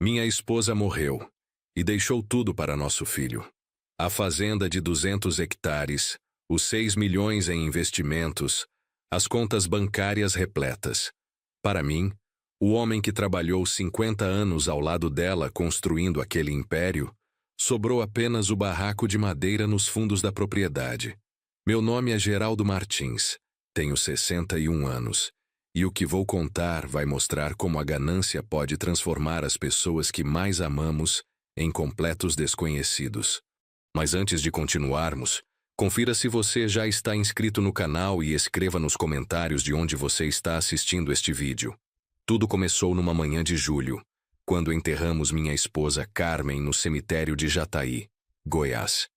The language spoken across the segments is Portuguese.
Minha esposa morreu e deixou tudo para nosso filho. A fazenda de 200 hectares, os 6 milhões em investimentos, as contas bancárias repletas. Para mim, o homem que trabalhou 50 anos ao lado dela construindo aquele império, sobrou apenas o barraco de madeira nos fundos da propriedade. Meu nome é Geraldo Martins, tenho 61 anos, e o que vou contar vai mostrar como a ganância pode transformar as pessoas que mais amamos em completos desconhecidos. Mas antes de continuarmos, confira se você já está inscrito no canal e escreva nos comentários de onde você está assistindo este vídeo. Tudo começou numa manhã de julho, quando enterramos minha esposa Carmen no cemitério de Jataí, Goiás.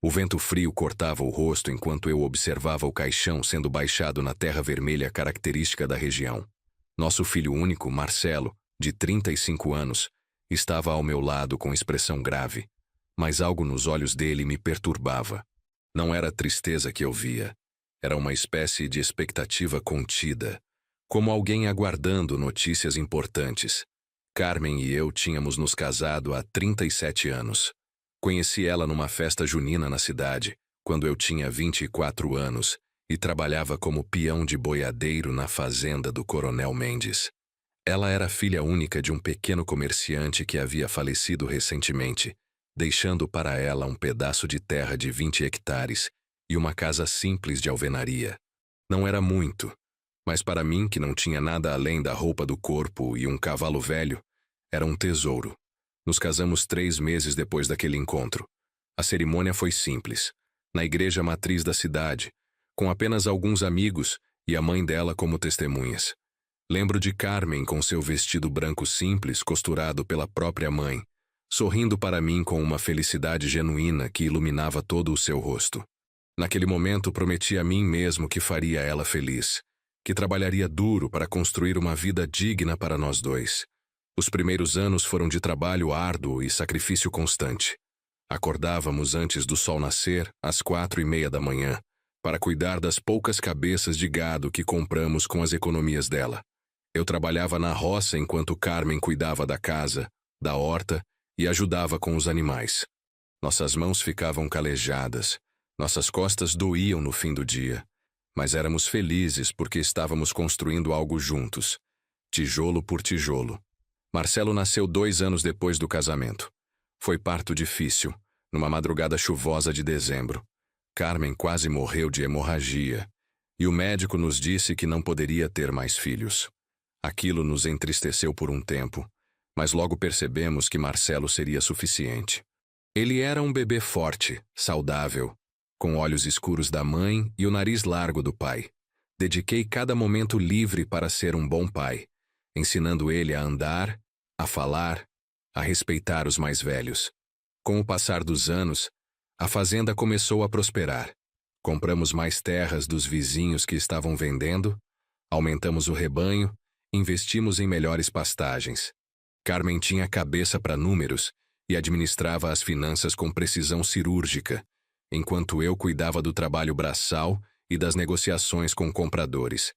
O vento frio cortava o rosto enquanto eu observava o caixão sendo baixado na terra vermelha característica da região. Nosso filho único, Marcelo, de 35 anos, estava ao meu lado com expressão grave, mas algo nos olhos dele me perturbava. Não era tristeza que eu via, era uma espécie de expectativa contida, como alguém aguardando notícias importantes. Carmen e eu tínhamos nos casado há 37 anos. Conheci ela numa festa junina na cidade, quando eu tinha 24 anos e trabalhava como peão de boiadeiro na fazenda do Coronel Mendes. Ela era filha única de um pequeno comerciante que havia falecido recentemente, deixando para ela um pedaço de terra de 20 hectares e uma casa simples de alvenaria. Não era muito, mas para mim, que não tinha nada além da roupa do corpo e um cavalo velho, era um tesouro. Nos casamos 3 meses depois daquele encontro. A cerimônia foi simples, na igreja matriz da cidade, com apenas alguns amigos e a mãe dela como testemunhas. Lembro de Carmen com seu vestido branco simples costurado pela própria mãe, sorrindo para mim com uma felicidade genuína que iluminava todo o seu rosto. Naquele momento prometi a mim mesmo que faria ela feliz, que trabalharia duro para construir uma vida digna para nós dois. Os primeiros anos foram de trabalho árduo e sacrifício constante. Acordávamos antes do sol nascer, às 4:30 da manhã, para cuidar das poucas cabeças de gado que compramos com as economias dela. Eu trabalhava na roça enquanto Carmen cuidava da casa, da horta e ajudava com os animais. Nossas mãos ficavam calejadas, nossas costas doíam no fim do dia, mas éramos felizes porque estávamos construindo algo juntos, tijolo por tijolo. Marcelo nasceu 2 anos depois do casamento. Foi parto difícil, numa madrugada chuvosa de dezembro. Carmen quase morreu de hemorragia, e o médico nos disse que não poderia ter mais filhos. Aquilo nos entristeceu por um tempo, mas logo percebemos que Marcelo seria suficiente. Ele era um bebê forte, saudável, com olhos escuros da mãe e o nariz largo do pai. Dediquei cada momento livre para ser um bom pai, ensinando ele a andar, a falar, a respeitar os mais velhos. Com o passar dos anos, a fazenda começou a prosperar. Compramos mais terras dos vizinhos que estavam vendendo, aumentamos o rebanho, investimos em melhores pastagens. Carmen tinha cabeça para números e administrava as finanças com precisão cirúrgica, enquanto eu cuidava do trabalho braçal e das negociações com compradores.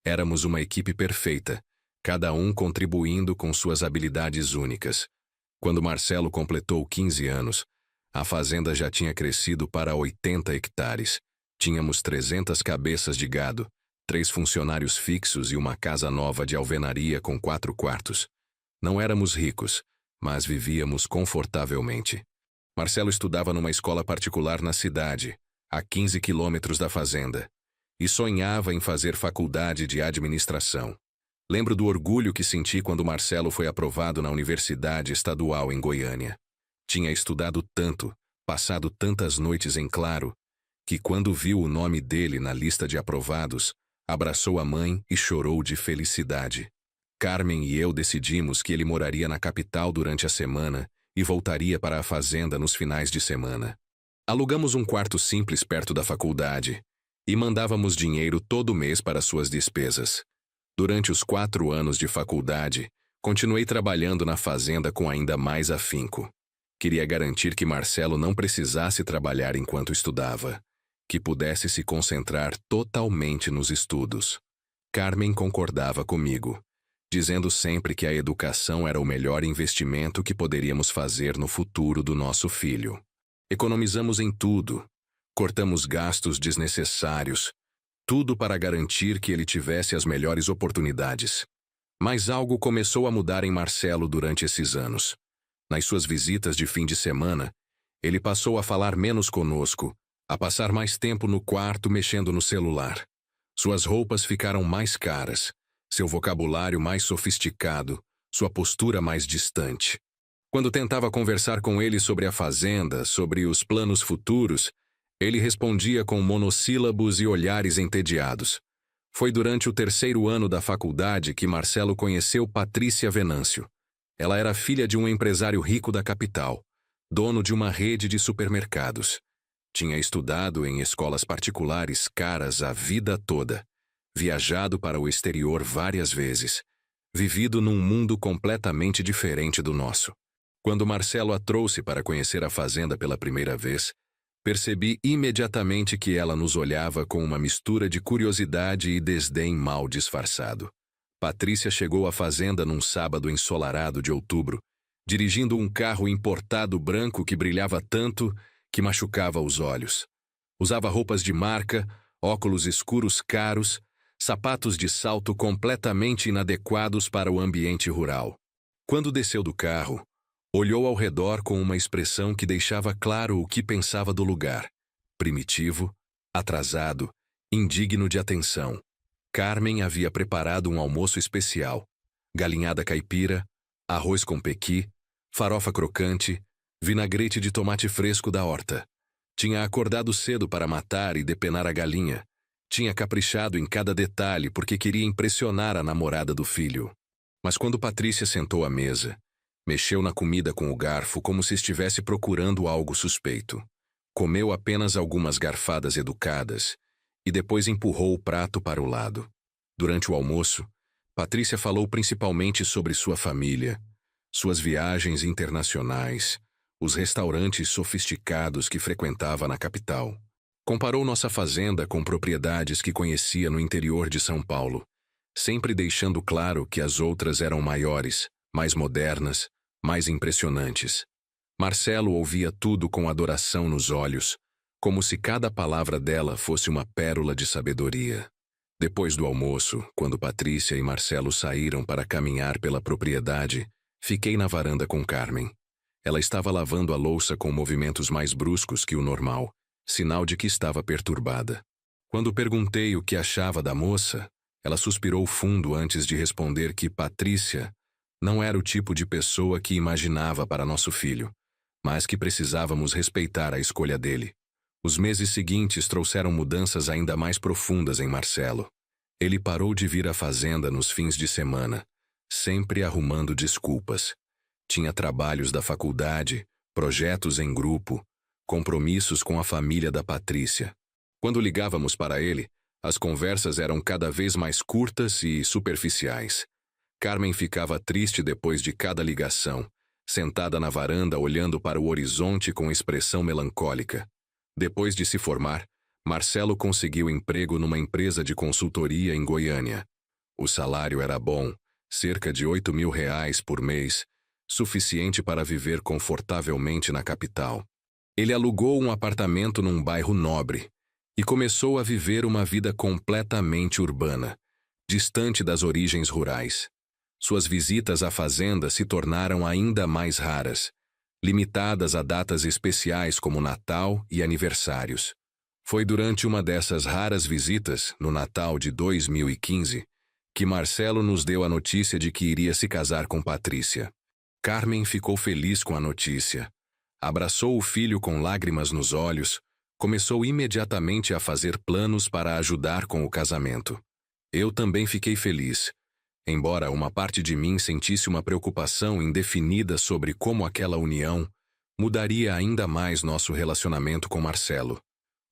Éramos uma equipe perfeita, cada um contribuindo com suas habilidades únicas. Quando Marcelo completou 15 anos, a fazenda já tinha crescido para 80 hectares. Tínhamos 300 cabeças de gado, 3 funcionários fixos e uma casa nova de alvenaria com 4 quartos. Não éramos ricos, mas vivíamos confortavelmente. Marcelo estudava numa escola particular na cidade, a 15 quilômetros da fazenda, e sonhava em fazer faculdade de administração. Lembro do orgulho que senti quando Marcelo foi aprovado na Universidade Estadual em Goiânia. Tinha estudado tanto, passado tantas noites em claro, que quando viu o nome dele na lista de aprovados, abraçou a mãe e chorou de felicidade. Carmen e eu decidimos que ele moraria na capital durante a semana e voltaria para a fazenda nos finais de semana. Alugamos um quarto simples perto da faculdade e mandávamos dinheiro todo mês para suas despesas. Durante os 4 anos de faculdade, continuei trabalhando na fazenda com ainda mais afinco. Queria garantir que Marcelo não precisasse trabalhar enquanto estudava, que pudesse se concentrar totalmente nos estudos. Carmen concordava comigo. dizendo sempre que a educação era o melhor investimento que poderíamos fazer no futuro do nosso filho. Economizamos em tudo, cortamos gastos desnecessários, tudo para garantir que ele tivesse as melhores oportunidades. Mas algo começou a mudar em Marcelo durante esses anos. Nas suas visitas de fim de semana, ele passou a falar menos conosco, a passar mais tempo no quarto mexendo no celular. Suas roupas ficaram mais caras, seu vocabulário mais sofisticado, sua postura mais distante. Quando tentava conversar com ele sobre a fazenda, sobre os planos futuros, ele respondia com monossílabos e olhares entediados. Foi durante o 3º ano da faculdade que Marcelo conheceu Patrícia Venâncio. Ela era filha de um empresário rico da capital, dono de uma rede de supermercados. Tinha estudado em escolas particulares caras a vida toda, viajado para o exterior várias vezes, vivido num mundo completamente diferente do nosso. Quando Marcelo a trouxe para conhecer a fazenda pela primeira vez, percebi imediatamente que ela nos olhava com uma mistura de curiosidade e desdém mal disfarçado. Patrícia chegou à fazenda num sábado ensolarado de outubro, dirigindo um carro importado branco que brilhava tanto que machucava os olhos. Usava roupas de marca, óculos escuros caros, sapatos de salto completamente inadequados para o ambiente rural. Quando desceu do carro, olhou ao redor com uma expressão que deixava claro o que pensava do lugar. Primitivo, atrasado, indigno de atenção. Carmen havia preparado um almoço especial. Galinhada caipira, arroz com pequi, farofa crocante, vinagrete de tomate fresco da horta. Tinha acordado cedo para matar e depenar a galinha. Tinha caprichado em cada detalhe porque queria impressionar a namorada do filho. Mas quando Patrícia sentou à mesa, mexeu na comida com o garfo como se estivesse procurando algo suspeito. Comeu apenas algumas garfadas educadas e depois empurrou o prato para o lado. Durante o almoço, Patrícia falou principalmente sobre sua família, suas viagens internacionais, os restaurantes sofisticados que frequentava na capital. Comparou nossa fazenda com propriedades que conhecia no interior de São Paulo, sempre deixando claro que as outras eram maiores, mais modernas, mais impressionantes. Marcelo ouvia tudo com adoração nos olhos, como se cada palavra dela fosse uma pérola de sabedoria. Depois do almoço, quando Patrícia e Marcelo saíram para caminhar pela propriedade, fiquei na varanda com Carmen. Ela estava lavando a louça com movimentos mais bruscos que o normal, sinal de que estava perturbada. Quando perguntei o que achava da moça, ela suspirou fundo antes de responder que Patrícia não era o tipo de pessoa que imaginava para nosso filho, mas que precisávamos respeitar a escolha dele. Os meses seguintes trouxeram mudanças ainda mais profundas em Marcelo. Ele parou de vir à fazenda nos fins de semana, sempre arrumando desculpas. Tinha trabalhos da faculdade, projetos em grupo, compromissos com a família da Patrícia. Quando ligávamos para ele, as conversas eram cada vez mais curtas e superficiais. Carmen ficava triste depois de cada ligação, sentada na varanda olhando para o horizonte com expressão melancólica. Depois de se formar, Marcelo conseguiu emprego numa empresa de consultoria em Goiânia. O salário era bom, cerca de R$ 8.000 por mês, suficiente para viver confortavelmente na capital. Ele alugou um apartamento num bairro nobre e começou a viver uma vida completamente urbana, distante das origens rurais. Suas visitas à fazenda se tornaram ainda mais raras, limitadas a datas especiais como Natal e aniversários. Foi durante uma dessas raras visitas, no Natal de 2015, que Marcelo nos deu a notícia de que iria se casar com Patrícia. Carmen ficou feliz com a notícia. Abraçou o filho com lágrimas nos olhos, começou imediatamente a fazer planos para ajudar com o casamento. Eu também fiquei feliz, embora uma parte de mim sentisse uma preocupação indefinida sobre como aquela união mudaria ainda mais nosso relacionamento com Marcelo.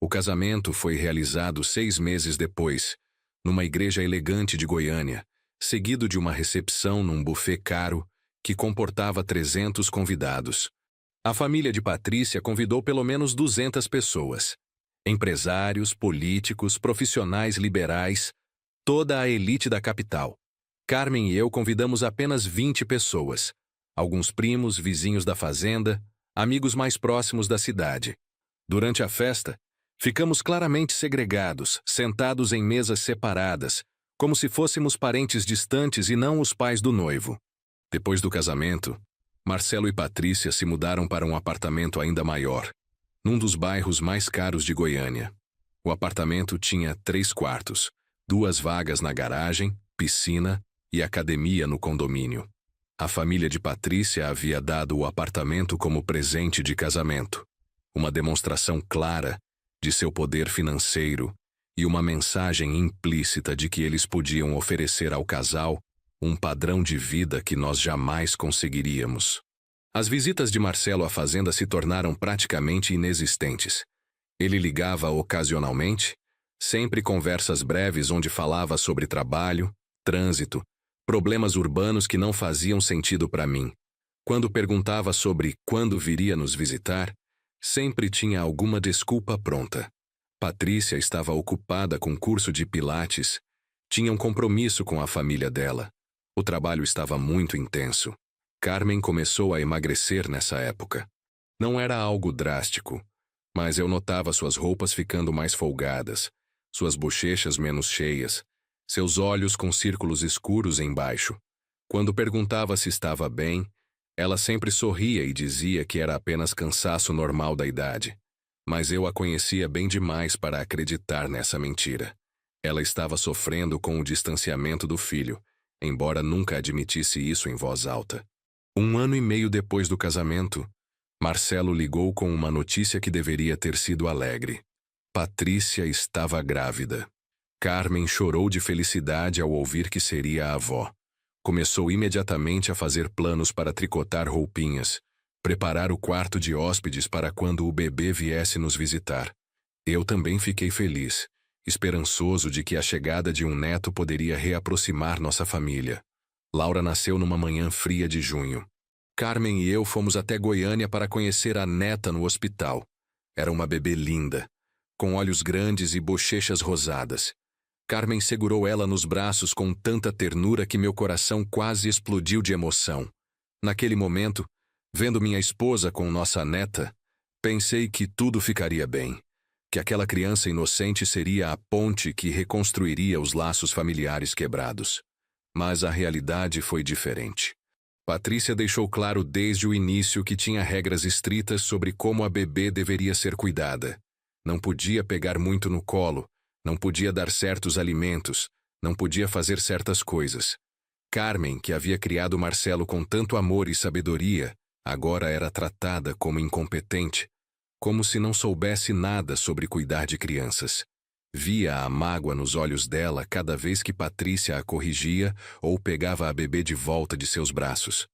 O casamento foi realizado 6 meses depois, numa igreja elegante de Goiânia, seguido de uma recepção num buffet caro que comportava 300 convidados. A família de Patrícia convidou pelo menos 200 pessoas. Empresários, políticos, profissionais liberais, toda a elite da capital. Carmen e eu convidamos apenas 20 pessoas. Alguns primos, vizinhos da fazenda, amigos mais próximos da cidade. Durante a festa, ficamos claramente segregados, sentados em mesas separadas, como se fôssemos parentes distantes e não os pais do noivo. Depois do casamento, Marcelo e Patrícia se mudaram para um apartamento ainda maior, num dos bairros mais caros de Goiânia. O apartamento tinha 3 quartos, 2 vagas na garagem, piscina e academia no condomínio. A família de Patrícia havia dado o apartamento como presente de casamento, uma demonstração clara de seu poder financeiro e uma mensagem implícita de que eles podiam oferecer ao casal um padrão de vida que nós jamais conseguiríamos. As visitas de Marcelo à fazenda se tornaram praticamente inexistentes. Ele ligava ocasionalmente, sempre conversas breves onde falava sobre trabalho, trânsito, problemas urbanos que não faziam sentido para mim. Quando perguntava sobre quando viria nos visitar, sempre tinha alguma desculpa pronta. Patrícia estava ocupada com curso de pilates, tinha um compromisso com a família dela. O trabalho estava muito intenso. Carmen começou a emagrecer nessa época. Não era algo drástico, mas eu notava suas roupas ficando mais folgadas, suas bochechas menos cheias, seus olhos com círculos escuros embaixo. Quando perguntava se estava bem, ela sempre sorria e dizia que era apenas cansaço normal da idade. Mas eu a conhecia bem demais para acreditar nessa mentira. Ela estava sofrendo com o distanciamento do filho, embora nunca admitisse isso em voz alta. 1 ano e meio depois do casamento, Marcelo ligou com uma notícia que deveria ter sido alegre. Patrícia estava grávida. Carmen chorou de felicidade ao ouvir que seria a avó. Começou imediatamente a fazer planos para tricotar roupinhas, preparar o quarto de hóspedes para quando o bebê viesse nos visitar. Eu também fiquei feliz, esperançoso de que a chegada de um neto poderia reaproximar nossa família. Laura nasceu numa manhã fria de junho. Carmen e eu fomos até Goiânia para conhecer a neta no hospital. Era uma bebê linda, com olhos grandes e bochechas rosadas. Carmen segurou ela nos braços com tanta ternura que meu coração quase explodiu de emoção. Naquele momento, vendo minha esposa com nossa neta, pensei que tudo ficaria bem, que aquela criança inocente seria a ponte que reconstruiria os laços familiares quebrados. Mas a realidade foi diferente. Patrícia deixou claro desde o início que tinha regras estritas sobre como a bebê deveria ser cuidada. Não podia pegar muito no colo, não podia dar certos alimentos, não podia fazer certas coisas. Carmen, que havia criado Marcelo com tanto amor e sabedoria, agora era tratada como incompetente, como se não soubesse nada sobre cuidar de crianças. Via a mágoa nos olhos dela cada vez que Patrícia a corrigia ou pegava a bebê de volta de seus braços.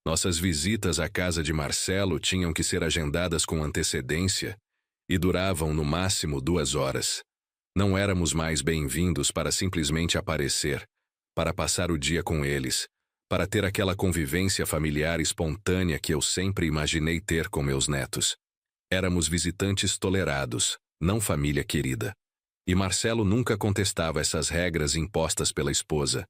Nossas visitas à casa de Marcelo tinham que ser agendadas com antecedência e duravam no máximo 2 horas. Não éramos mais bem-vindos para simplesmente aparecer, para passar o dia com eles, para ter aquela convivência familiar espontânea que eu sempre imaginei ter com meus netos. Éramos visitantes tolerados, não família querida. E Marcelo nunca contestava essas regras impostas pela esposa.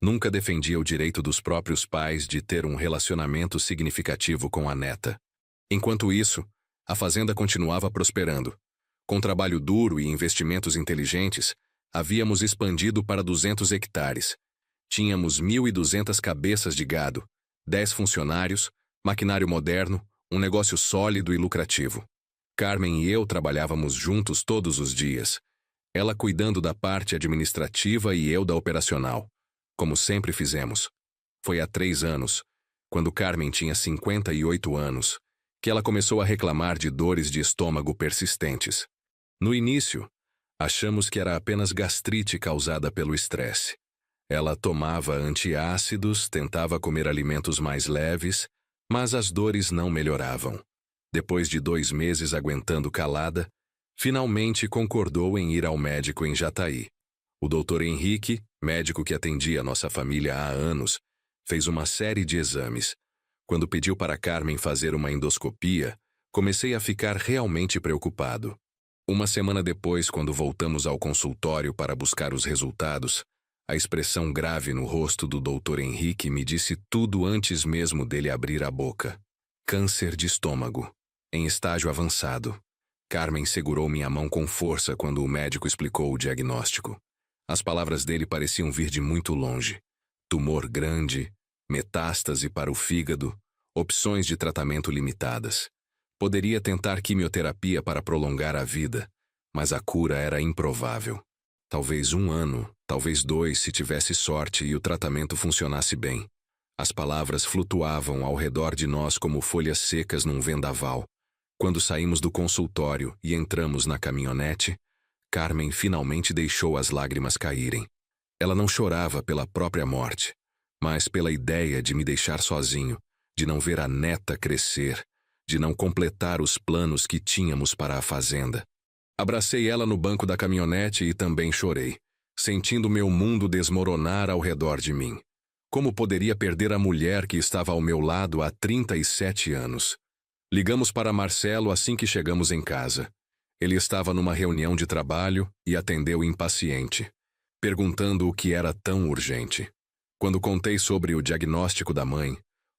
Nunca defendia o direito dos próprios pais de ter um relacionamento significativo com a neta. Enquanto isso, a fazenda continuava prosperando. Com trabalho duro e investimentos inteligentes, havíamos expandido para 200 hectares. Tínhamos 1.200 cabeças de gado, 10 funcionários, maquinário moderno, um negócio sólido e lucrativo. Carmen e eu trabalhávamos juntos todos os dias. Ela cuidando da parte administrativa e eu da operacional, como sempre fizemos. Foi há 3 anos, quando Carmen tinha 58 anos, que ela começou a reclamar de dores de estômago persistentes. No início, achamos que era apenas gastrite causada pelo estresse. Ela tomava antiácidos, tentava comer alimentos mais leves, mas as dores não melhoravam. Depois de 2 meses aguentando calada, finalmente concordou em ir ao médico em Jataí. O Dr. Henrique, médico que atendia nossa família há anos, fez uma série de exames. Quando pediu para Carmen fazer uma endoscopia, comecei a ficar realmente preocupado. 1 semana depois, quando voltamos ao consultório para buscar os resultados, A expressão grave no rosto do Dr. Henrique me disse tudo antes mesmo dele abrir a boca. Câncer de estômago, em estágio avançado. Carmen segurou minha mão com força quando o médico explicou o diagnóstico. As palavras dele pareciam vir de muito longe. Tumor grande, metástase para o fígado, opções de tratamento limitadas. Poderia tentar quimioterapia para prolongar a vida, mas a cura era improvável. Talvez 1 ano, talvez 2 se tivesse sorte e o tratamento funcionasse bem. As palavras flutuavam ao redor de nós como folhas secas num vendaval. Quando saímos do consultório e entramos na caminhonete, Carmen finalmente deixou as lágrimas caírem. Ela não chorava pela própria morte, mas pela ideia de me deixar sozinho, de não ver a neta crescer, de não completar os planos que tínhamos para a fazenda. Abracei ela no banco da caminhonete e também chorei, sentindo meu mundo desmoronar ao redor de mim. Como poderia perder a mulher que estava ao meu lado há 37 anos? Ligamos para Marcelo assim que chegamos em casa. Ele estava numa reunião de trabalho e atendeu impaciente, perguntando o que era tão urgente. Quando contei sobre o diagnóstico da mãe,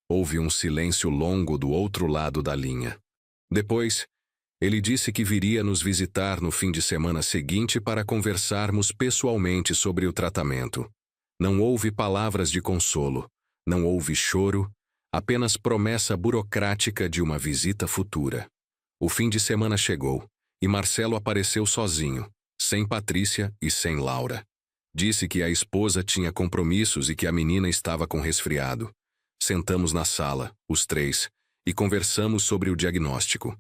houve um silêncio longo do outro lado da linha. Depois, ele disse que viria nos visitar no fim de semana seguinte para conversarmos pessoalmente sobre o tratamento. Não houve palavras de consolo, não houve choro, apenas promessa burocrática de uma visita futura. O fim de semana chegou e Marcelo apareceu sozinho, sem Patrícia e sem Laura. Disse que a esposa tinha compromissos e que a menina estava com resfriado. Sentamos na sala, os 3, e conversamos sobre o diagnóstico.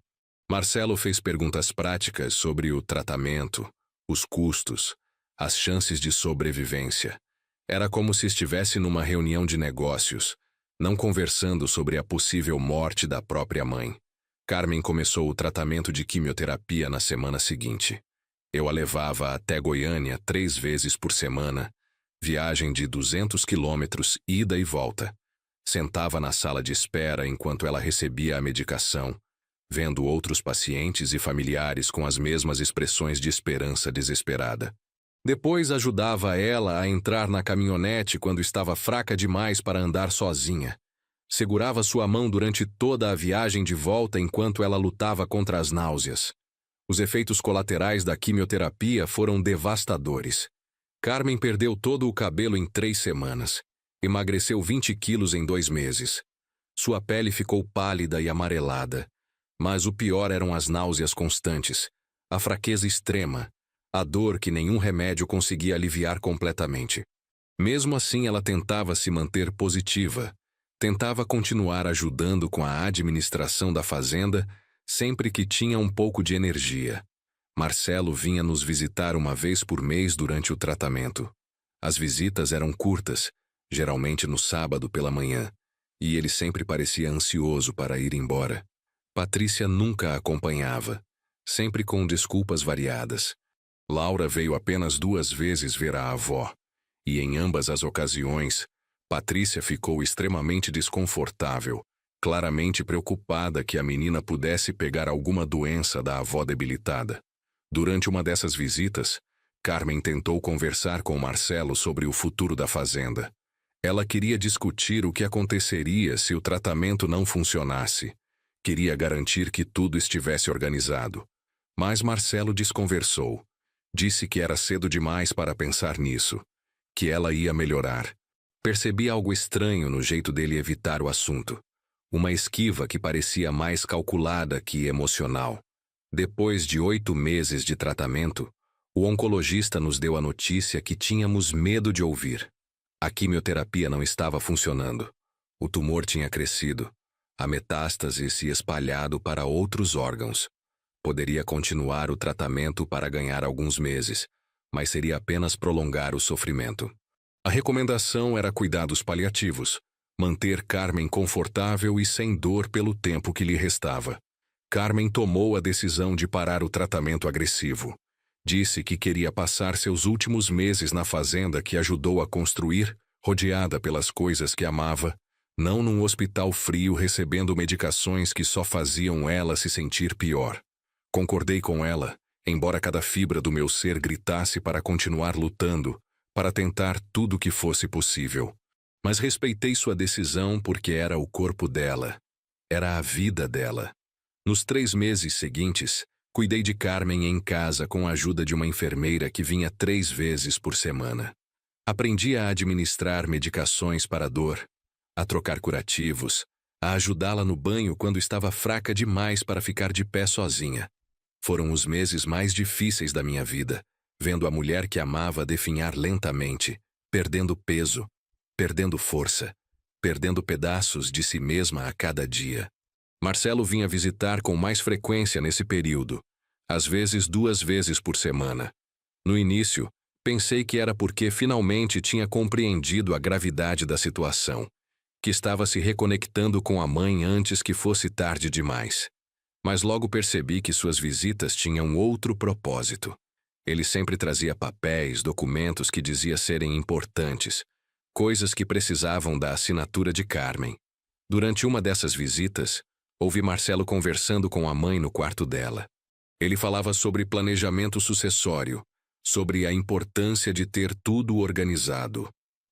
Marcelo fez perguntas práticas sobre o tratamento, os custos, as chances de sobrevivência. Era como se estivesse numa reunião de negócios, não conversando sobre a possível morte da própria mãe. Carmen começou o tratamento de quimioterapia na semana seguinte. Eu a levava até Goiânia 3 vezes por semana, viagem de 200 quilômetros, ida e volta. Sentava na sala de espera enquanto ela recebia a medicação, vendo outros pacientes e familiares com as mesmas expressões de esperança desesperada. Depois ajudava ela a entrar na caminhonete quando estava fraca demais para andar sozinha. Segurava sua mão durante toda a viagem de volta enquanto ela lutava contra as náuseas. Os efeitos colaterais da quimioterapia foram devastadores. Carmen perdeu todo o cabelo em 3 semanas. Emagreceu 20 quilos em 2 meses. Sua pele ficou pálida e amarelada. Mas o pior eram as náuseas constantes, a fraqueza extrema, a dor que nenhum remédio conseguia aliviar completamente. Mesmo assim, ela tentava se manter positiva, tentava continuar ajudando com a administração da fazenda sempre que tinha um pouco de energia. Marcelo vinha nos visitar uma vez por mês durante o tratamento. As visitas eram curtas, geralmente no sábado pela manhã, e ele sempre parecia ansioso para ir embora. Patrícia nunca a acompanhava, sempre com desculpas variadas. Laura veio apenas 2 vezes ver a avó, e em ambas as ocasiões, Patrícia ficou extremamente desconfortável, claramente preocupada que a menina pudesse pegar alguma doença da avó debilitada. Durante uma dessas visitas, Carmen tentou conversar com Marcelo sobre o futuro da fazenda. Ela queria discutir o que aconteceria se o tratamento não funcionasse. Queria garantir que tudo estivesse organizado. Mas Marcelo desconversou. Disse que era cedo demais para pensar nisso, que ela ia melhorar. Percebi algo estranho no jeito dele evitar o assunto. Uma esquiva que parecia mais calculada que emocional. Depois de 8 meses de tratamento, o oncologista nos deu a notícia que tínhamos medo de ouvir. A quimioterapia não estava funcionando. O tumor tinha crescido. A metástase se espalhado para outros órgãos. Poderia continuar o tratamento para ganhar alguns meses, mas seria apenas prolongar o sofrimento. A recomendação era cuidados paliativos, manter Carmen confortável e sem dor pelo tempo que lhe restava. Carmen tomou a decisão de parar o tratamento agressivo. Disse que queria passar seus últimos meses na fazenda que ajudou a construir, rodeada pelas coisas que amava, não num hospital frio recebendo medicações que só faziam ela se sentir pior. Concordei com ela, embora cada fibra do meu ser gritasse para continuar lutando, para tentar tudo o que fosse possível. Mas respeitei sua decisão porque era o corpo dela. Era a vida dela. Nos 3 meses seguintes, cuidei de Carmen em casa com a ajuda de uma enfermeira que vinha 3 vezes por semana. Aprendi a administrar medicações para a dor, a trocar curativos, a ajudá-la no banho quando estava fraca demais para ficar de pé sozinha. Foram os meses mais difíceis da minha vida, vendo a mulher que amava definhar lentamente, perdendo peso, perdendo força, perdendo pedaços de si mesma a cada dia. Marcelo vinha visitar com mais frequência nesse período, às vezes 2 vezes por semana. No início, pensei que era porque finalmente tinha compreendido a gravidade da situação, que estava se reconectando com a mãe antes que fosse tarde demais. Mas logo percebi que suas visitas tinham outro propósito. Ele sempre trazia papéis, documentos que dizia serem importantes, coisas que precisavam da assinatura de Carmen. Durante uma dessas visitas, ouvi Marcelo conversando com a mãe no quarto dela. Ele falava sobre planejamento sucessório, sobre a importância de ter tudo organizado.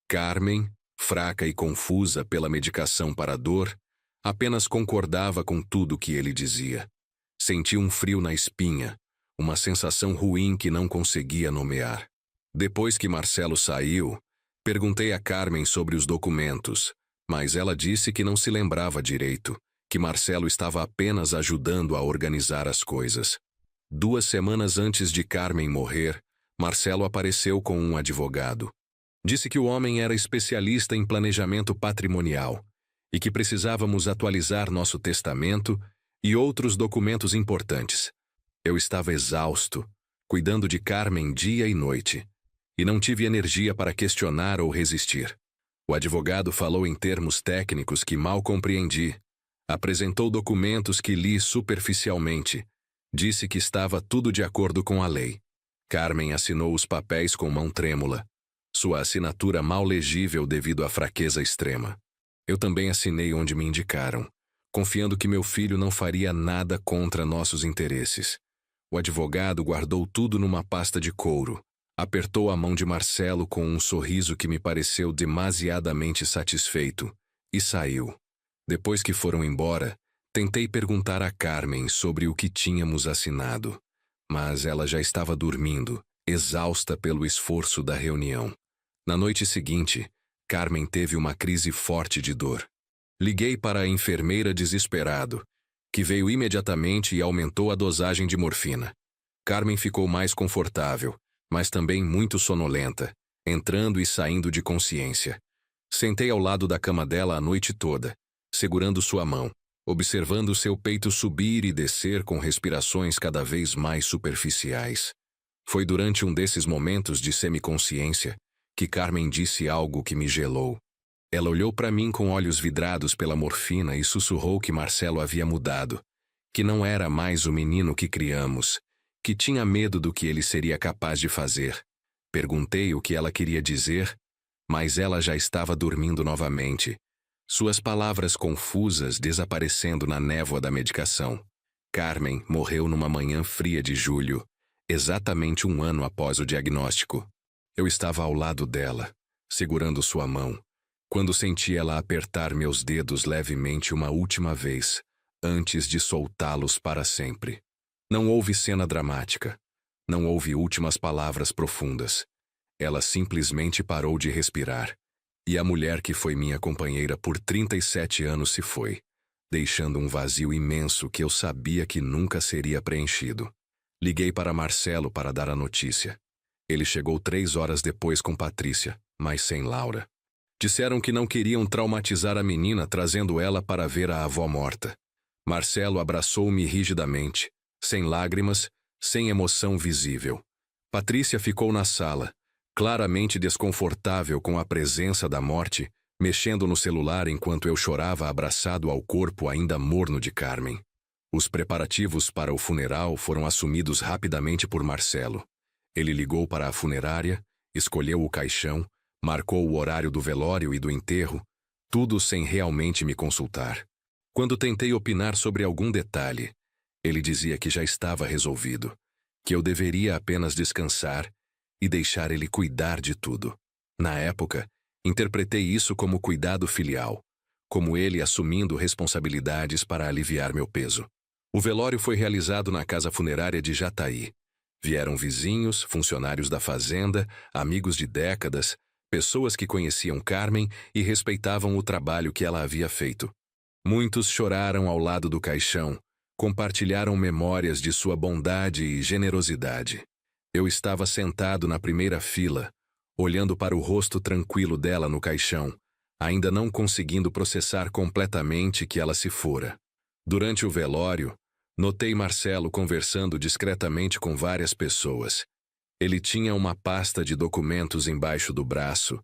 Carmen, fraca e confusa pela medicação para a dor, apenas concordava com tudo que ele dizia. Senti um frio na espinha, uma sensação ruim que não conseguia nomear. Depois que Marcelo saiu, perguntei a Carmen sobre os documentos, mas ela disse que não se lembrava direito, que Marcelo estava apenas ajudando a organizar as coisas. 2 semanas antes de Carmen morrer, Marcelo apareceu com um advogado. Disse que o homem era especialista em planejamento patrimonial e que precisávamos atualizar nosso testamento e outros documentos importantes. Eu estava exausto, cuidando de Carmen dia e noite, e não tive energia para questionar ou resistir. O advogado falou em termos técnicos que mal compreendi, apresentou documentos que li superficialmente, disse que estava tudo de acordo com a lei. Carmen assinou os papéis com mão trêmula, sua assinatura mal legível devido à fraqueza extrema. Eu também assinei onde me indicaram, confiando que meu filho não faria nada contra nossos interesses. O advogado guardou tudo numa pasta de couro, apertou a mão de Marcelo com um sorriso que me pareceu demasiadamente satisfeito, e saiu. Depois que foram embora, tentei perguntar a Carmen sobre o que tínhamos assinado, mas ela já estava dormindo, exausta pelo esforço da reunião. Na noite seguinte, Carmen teve uma crise forte de dor. Liguei para a enfermeira desesperado, que veio imediatamente e aumentou a dosagem de morfina. Carmen ficou mais confortável, mas também muito sonolenta, entrando e saindo de consciência. Sentei ao lado da cama dela a noite toda, segurando sua mão, observando seu peito subir e descer com respirações cada vez mais superficiais. Foi durante um desses momentos de semiconsciência que Carmen disse algo que me gelou. Ela olhou para mim com olhos vidrados pela morfina e sussurrou que Marcelo havia mudado, que não era mais o menino que criamos, que tinha medo do que ele seria capaz de fazer. Perguntei o que ela queria dizer, mas ela já estava dormindo novamente, suas palavras confusas desaparecendo na névoa da medicação. Carmen morreu numa manhã fria de julho, exatamente 1 ano após o diagnóstico. Eu estava ao lado dela, segurando sua mão, quando senti ela apertar meus dedos levemente uma última vez, antes de soltá-los para sempre. Não houve cena dramática. Não houve últimas palavras profundas. Ela simplesmente parou de respirar. E a mulher que foi minha companheira por 37 anos se foi, deixando um vazio imenso que eu sabia que nunca seria preenchido. Liguei para Marcelo para dar a notícia. Ele chegou 3 horas depois com Patrícia, mas sem Laura. Disseram que não queriam traumatizar a menina trazendo ela para ver a avó morta. Marcelo abraçou-me rigidamente, sem lágrimas, sem emoção visível. Patrícia ficou na sala, claramente desconfortável com a presença da morte, mexendo no celular enquanto eu chorava abraçado ao corpo ainda morno de Carmen. Os preparativos para o funeral foram assumidos rapidamente por Marcelo. Ele ligou para a funerária, escolheu o caixão, marcou o horário do velório e do enterro, tudo sem realmente me consultar. Quando tentei opinar sobre algum detalhe, ele dizia que já estava resolvido, que eu deveria apenas descansar e deixar ele cuidar de tudo. Na época, interpretei isso como cuidado filial, como ele assumindo responsabilidades para aliviar meu peso. O velório foi realizado na casa funerária de Jataí. Vieram vizinhos, funcionários da fazenda, amigos de décadas, pessoas que conheciam Carmen e respeitavam o trabalho que ela havia feito. Muitos choraram ao lado do caixão, compartilharam memórias de sua bondade e generosidade. Eu estava sentado na primeira fila, olhando para o rosto tranquilo dela no caixão, ainda não conseguindo processar completamente que ela se fora. Durante o velório, notei Marcelo conversando discretamente com várias pessoas. Ele tinha uma pasta de documentos embaixo do braço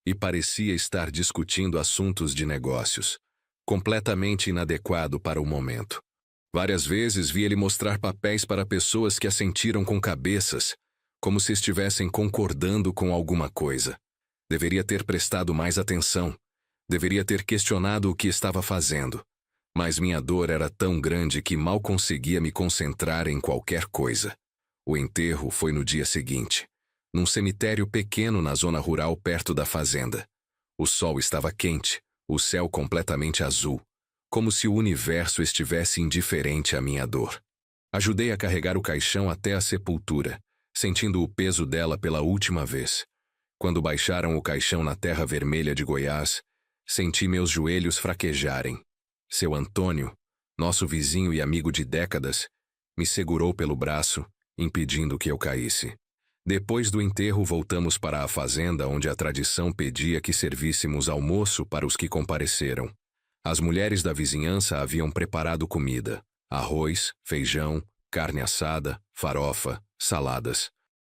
e parecia estar discutindo assuntos de negócios, completamente inadequado para o momento. Várias vezes vi ele mostrar papéis para pessoas que assentiram com cabeças, como se estivessem concordando com alguma coisa. Deveria ter prestado mais atenção. Deveria ter questionado o que estava fazendo. Mas minha dor era tão grande que mal conseguia me concentrar em qualquer coisa. O enterro foi no dia seguinte, num cemitério pequeno na zona rural perto da fazenda. O sol estava quente, o céu completamente azul, como se o universo estivesse indiferente à minha dor. Ajudei a carregar o caixão até a sepultura, sentindo o peso dela pela última vez. Quando baixaram o caixão na terra vermelha de Goiás, senti meus joelhos fraquejarem. Seu Antônio, nosso vizinho e amigo de décadas, me segurou pelo braço, impedindo que eu caísse. Depois do enterro, voltamos para a fazenda onde a tradição pedia que servíssemos almoço para os que compareceram. As mulheres da vizinhança haviam preparado comida: arroz, feijão, carne assada, farofa, saladas.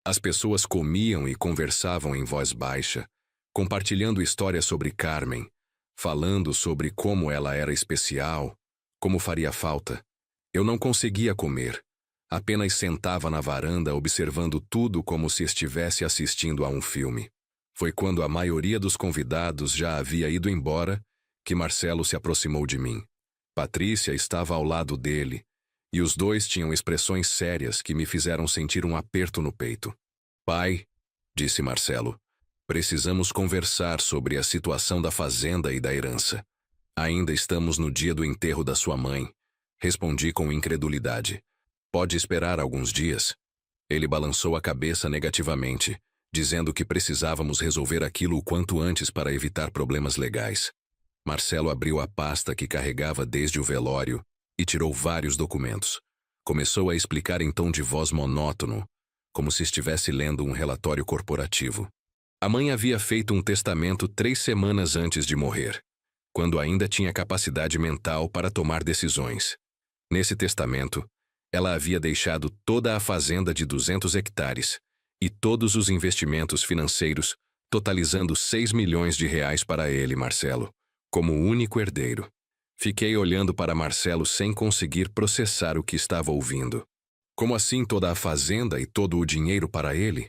As pessoas comiam e conversavam em voz baixa, compartilhando histórias sobre Carmen, falando sobre como ela era especial, como faria falta. Eu não conseguia comer. Apenas sentava na varanda observando tudo como se estivesse assistindo a um filme. Foi quando a maioria dos convidados já havia ido embora que Marcelo se aproximou de mim. Patrícia estava ao lado dele, e os dois tinham expressões sérias que me fizeram sentir um aperto no peito. Pai, disse Marcelo, precisamos conversar sobre a situação da fazenda e da herança. Ainda estamos no dia do enterro da sua mãe, respondi com incredulidade. Pode esperar alguns dias? Ele balançou a cabeça negativamente, dizendo que precisávamos resolver aquilo o quanto antes para evitar problemas legais. Marcelo abriu a pasta que carregava desde o velório e tirou vários documentos. Começou a explicar em tom de voz monótono, como se estivesse lendo um relatório corporativo. A mãe havia feito um testamento 3 semanas antes de morrer, quando ainda tinha capacidade mental para tomar decisões. Nesse testamento, ela havia deixado toda a fazenda de 200 hectares e todos os investimentos financeiros, totalizando 6 milhões de reais para ele, Marcelo, como único herdeiro. Fiquei olhando para Marcelo sem conseguir processar o que estava ouvindo. Como assim toda a fazenda e todo o dinheiro para ele?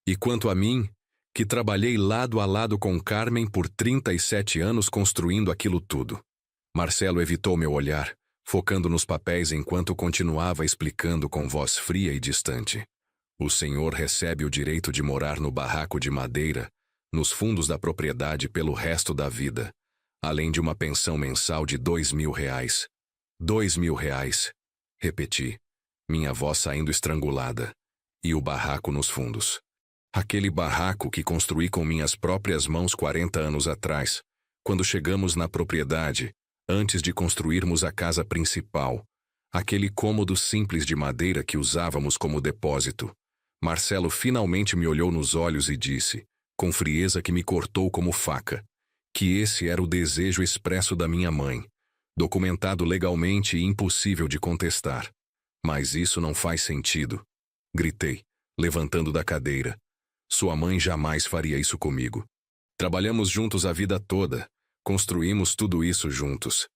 E quanto a mim, que trabalhei lado a lado com Carmen por 37 anos construindo aquilo tudo? Marcelo evitou meu olhar, focando nos papéis enquanto continuava explicando com voz fria e distante. O senhor recebe o direito de morar no barraco de madeira, nos fundos da propriedade pelo resto da vida, além de uma pensão mensal de 2.000 reais. 2.000 reais, repeti, minha voz saindo estrangulada, e o barraco nos fundos. Aquele barraco que construí com minhas próprias mãos 40 anos atrás, quando chegamos na propriedade, antes de construirmos a casa principal, aquele cômodo simples de madeira que usávamos como depósito. Marcelo finalmente me olhou nos olhos e disse, com frieza que me cortou como faca, que esse era o desejo expresso da minha mãe, documentado legalmente e impossível de contestar. Mas isso não faz sentido, gritei, levantando da cadeira. Sua mãe jamais faria isso comigo. Trabalhamos juntos a vida toda. Construímos tudo isso juntos.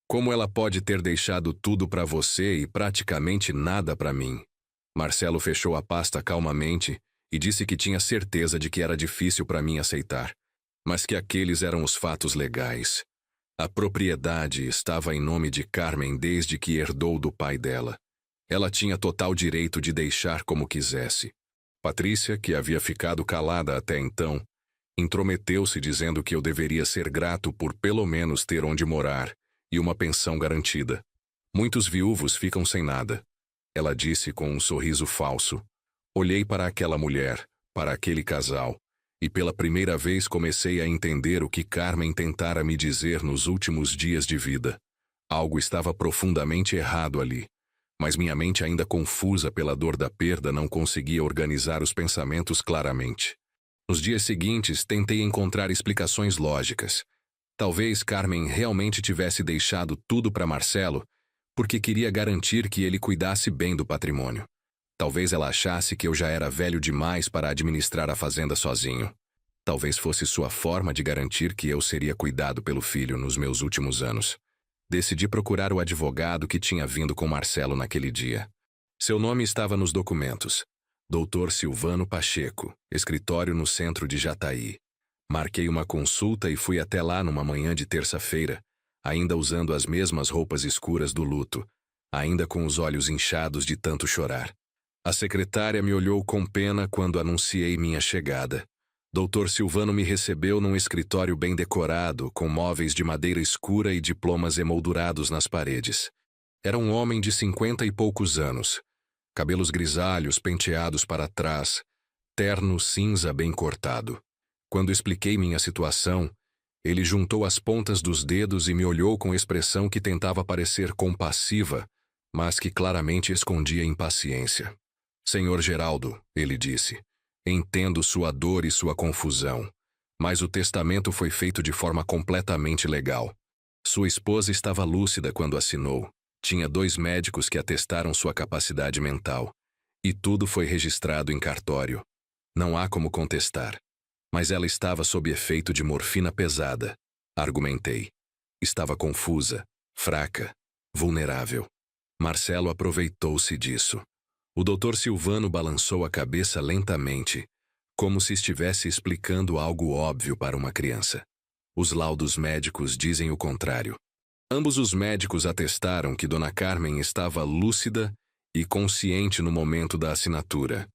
Como ela pode ter deixado tudo para você e praticamente nada para mim? Marcelo fechou a pasta calmamente e disse que tinha certeza de que era difícil para mim aceitar, mas que aqueles eram os fatos legais. A propriedade estava em nome de Carmen desde que herdou do pai dela. Ela tinha total direito de deixar como quisesse. Patrícia, que havia ficado calada até então, intrometeu-se dizendo que eu deveria ser grato por pelo menos ter onde morar e uma pensão garantida. Muitos viúvos ficam sem nada, ela disse com um sorriso falso. Olhei para aquela mulher, para aquele casal, e pela primeira vez comecei a entender o que Carmen tentara me dizer nos últimos dias de vida. Algo estava profundamente errado ali, mas minha mente, ainda confusa pela dor da perda, não conseguia organizar os pensamentos claramente. Nos dias seguintes, tentei encontrar explicações lógicas. Talvez Carmen realmente tivesse deixado tudo para Marcelo porque queria garantir que ele cuidasse bem do patrimônio. Talvez ela achasse que eu já era velho demais para administrar a fazenda sozinho. Talvez fosse sua forma de garantir que eu seria cuidado pelo filho nos meus últimos anos. Decidi procurar o advogado que tinha vindo com Marcelo naquele dia. Seu nome estava nos documentos. Dr. Silvano Pacheco, escritório no centro de Jataí. Marquei uma consulta e fui até lá numa manhã de terça-feira, ainda usando as mesmas roupas escuras do luto, ainda com os olhos inchados de tanto chorar. A secretária me olhou com pena quando anunciei minha chegada. Dr. Silvano me recebeu num escritório bem decorado, com móveis de madeira escura e diplomas emoldurados nas paredes. Era um homem de 50 e poucos anos, cabelos grisalhos penteados para trás, terno cinza bem cortado. Quando expliquei minha situação, ele juntou as pontas dos dedos e me olhou com expressão que tentava parecer compassiva, mas que claramente escondia impaciência. Senhor Geraldo, ele disse, entendo sua dor e sua confusão, mas o testamento foi feito de forma completamente legal. Sua esposa estava lúcida quando assinou, tinha 2 médicos que atestaram sua capacidade mental, e tudo foi registrado em cartório. Não há como contestar. Mas ela estava sob efeito de morfina pesada, argumentei. Estava confusa, fraca, vulnerável. Marcelo aproveitou-se disso. O Dr. Silvano balançou a cabeça lentamente, como se estivesse explicando algo óbvio para uma criança. Os laudos médicos dizem o contrário. Ambos os médicos atestaram que Dona Carmen estava lúcida e consciente no momento da assinatura.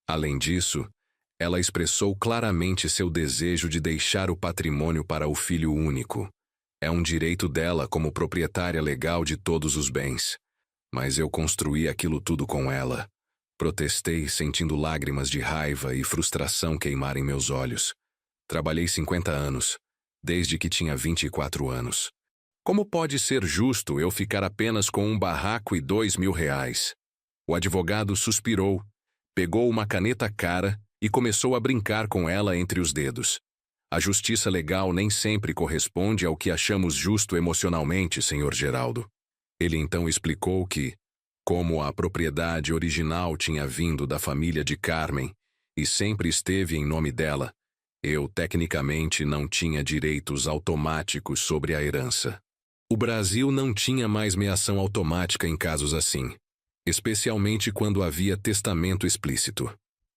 Além disso, ela expressou claramente seu desejo de deixar o patrimônio para o filho único. É um direito dela como proprietária legal de todos os bens. Mas eu construí aquilo tudo com ela. Protestei, sentindo lágrimas de raiva e frustração queimar em meus olhos. Trabalhei 50 anos, desde que tinha 24 anos. Como pode ser justo eu ficar apenas com um barraco e R$2.000? O advogado suspirou, pegou uma caneta cara e começou a brincar com ela entre os dedos. A justiça legal nem sempre corresponde ao que achamos justo emocionalmente, Sr. Geraldo. Ele então explicou que, como a propriedade original tinha vindo da família de Carmen e sempre esteve em nome dela, eu tecnicamente não tinha direitos automáticos sobre a herança. O Brasil não tinha mais meação automática em casos assim, especialmente quando havia testamento explícito.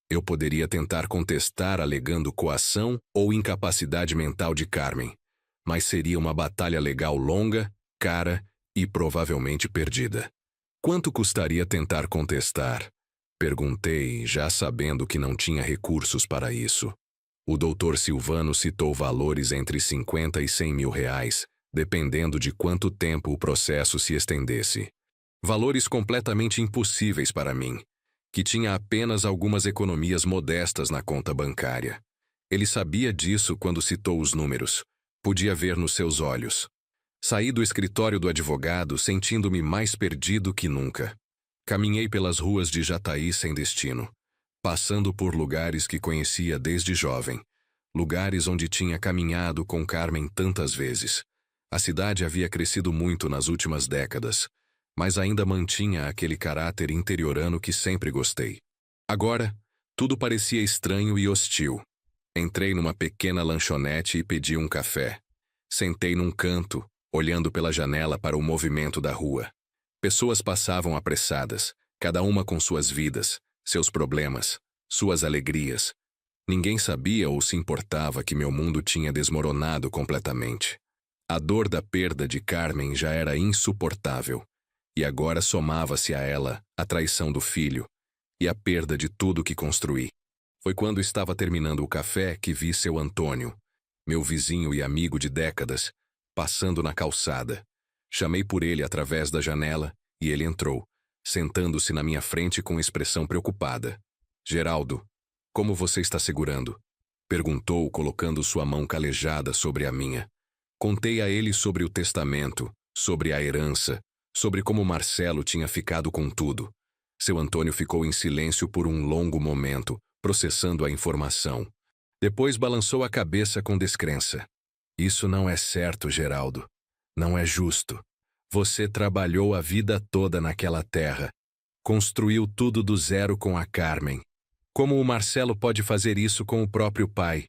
Eu poderia tentar contestar alegando coação ou incapacidade mental de Carmen, mas seria uma batalha legal longa, cara e provavelmente perdida. Quanto custaria tentar contestar? Perguntei, já sabendo que não tinha recursos para isso. O Dr. Silvano citou valores entre 50 e 100 mil reais, dependendo de quanto tempo o processo se estendesse. Valores completamente impossíveis para mim, que tinha apenas algumas economias modestas na conta bancária. Ele sabia disso quando citou os números. Podia ver nos seus olhos. Saí do escritório do advogado sentindo-me mais perdido que nunca. Caminhei pelas ruas de Jataí sem destino, passando por lugares que conhecia desde jovem, lugares onde tinha caminhado com Carmen tantas vezes. A cidade havia crescido muito nas últimas décadas, mas ainda mantinha aquele caráter interiorano que sempre gostei. Agora, tudo parecia estranho e hostil. Entrei numa pequena lanchonete e pedi um café. Sentei num canto, olhando pela janela para o movimento da rua. Pessoas passavam apressadas, cada uma com suas vidas, seus problemas, suas alegrias. Ninguém sabia ou se importava que meu mundo tinha desmoronado completamente. A dor da perda de Carmen já era insuportável. E agora somava-se a ela a traição do filho e a perda de tudo que construí. Foi quando estava terminando o café que vi seu Antônio, meu vizinho e amigo de décadas, passando na calçada. Chamei por ele através da janela e ele entrou, sentando-se na minha frente com expressão preocupada. Geraldo, como você está segurando? Perguntou, colocando sua mão calejada sobre a minha. Contei a ele sobre o testamento, sobre a herança, sobre como Marcelo tinha ficado com tudo. Seu Antônio ficou em silêncio por um longo momento, processando a informação. Depois balançou a cabeça com descrença. Isso não é certo, Geraldo. Não é justo. Você trabalhou a vida toda naquela terra. Construiu tudo do zero com a Carmen. Como o Marcelo pode fazer isso com o próprio pai?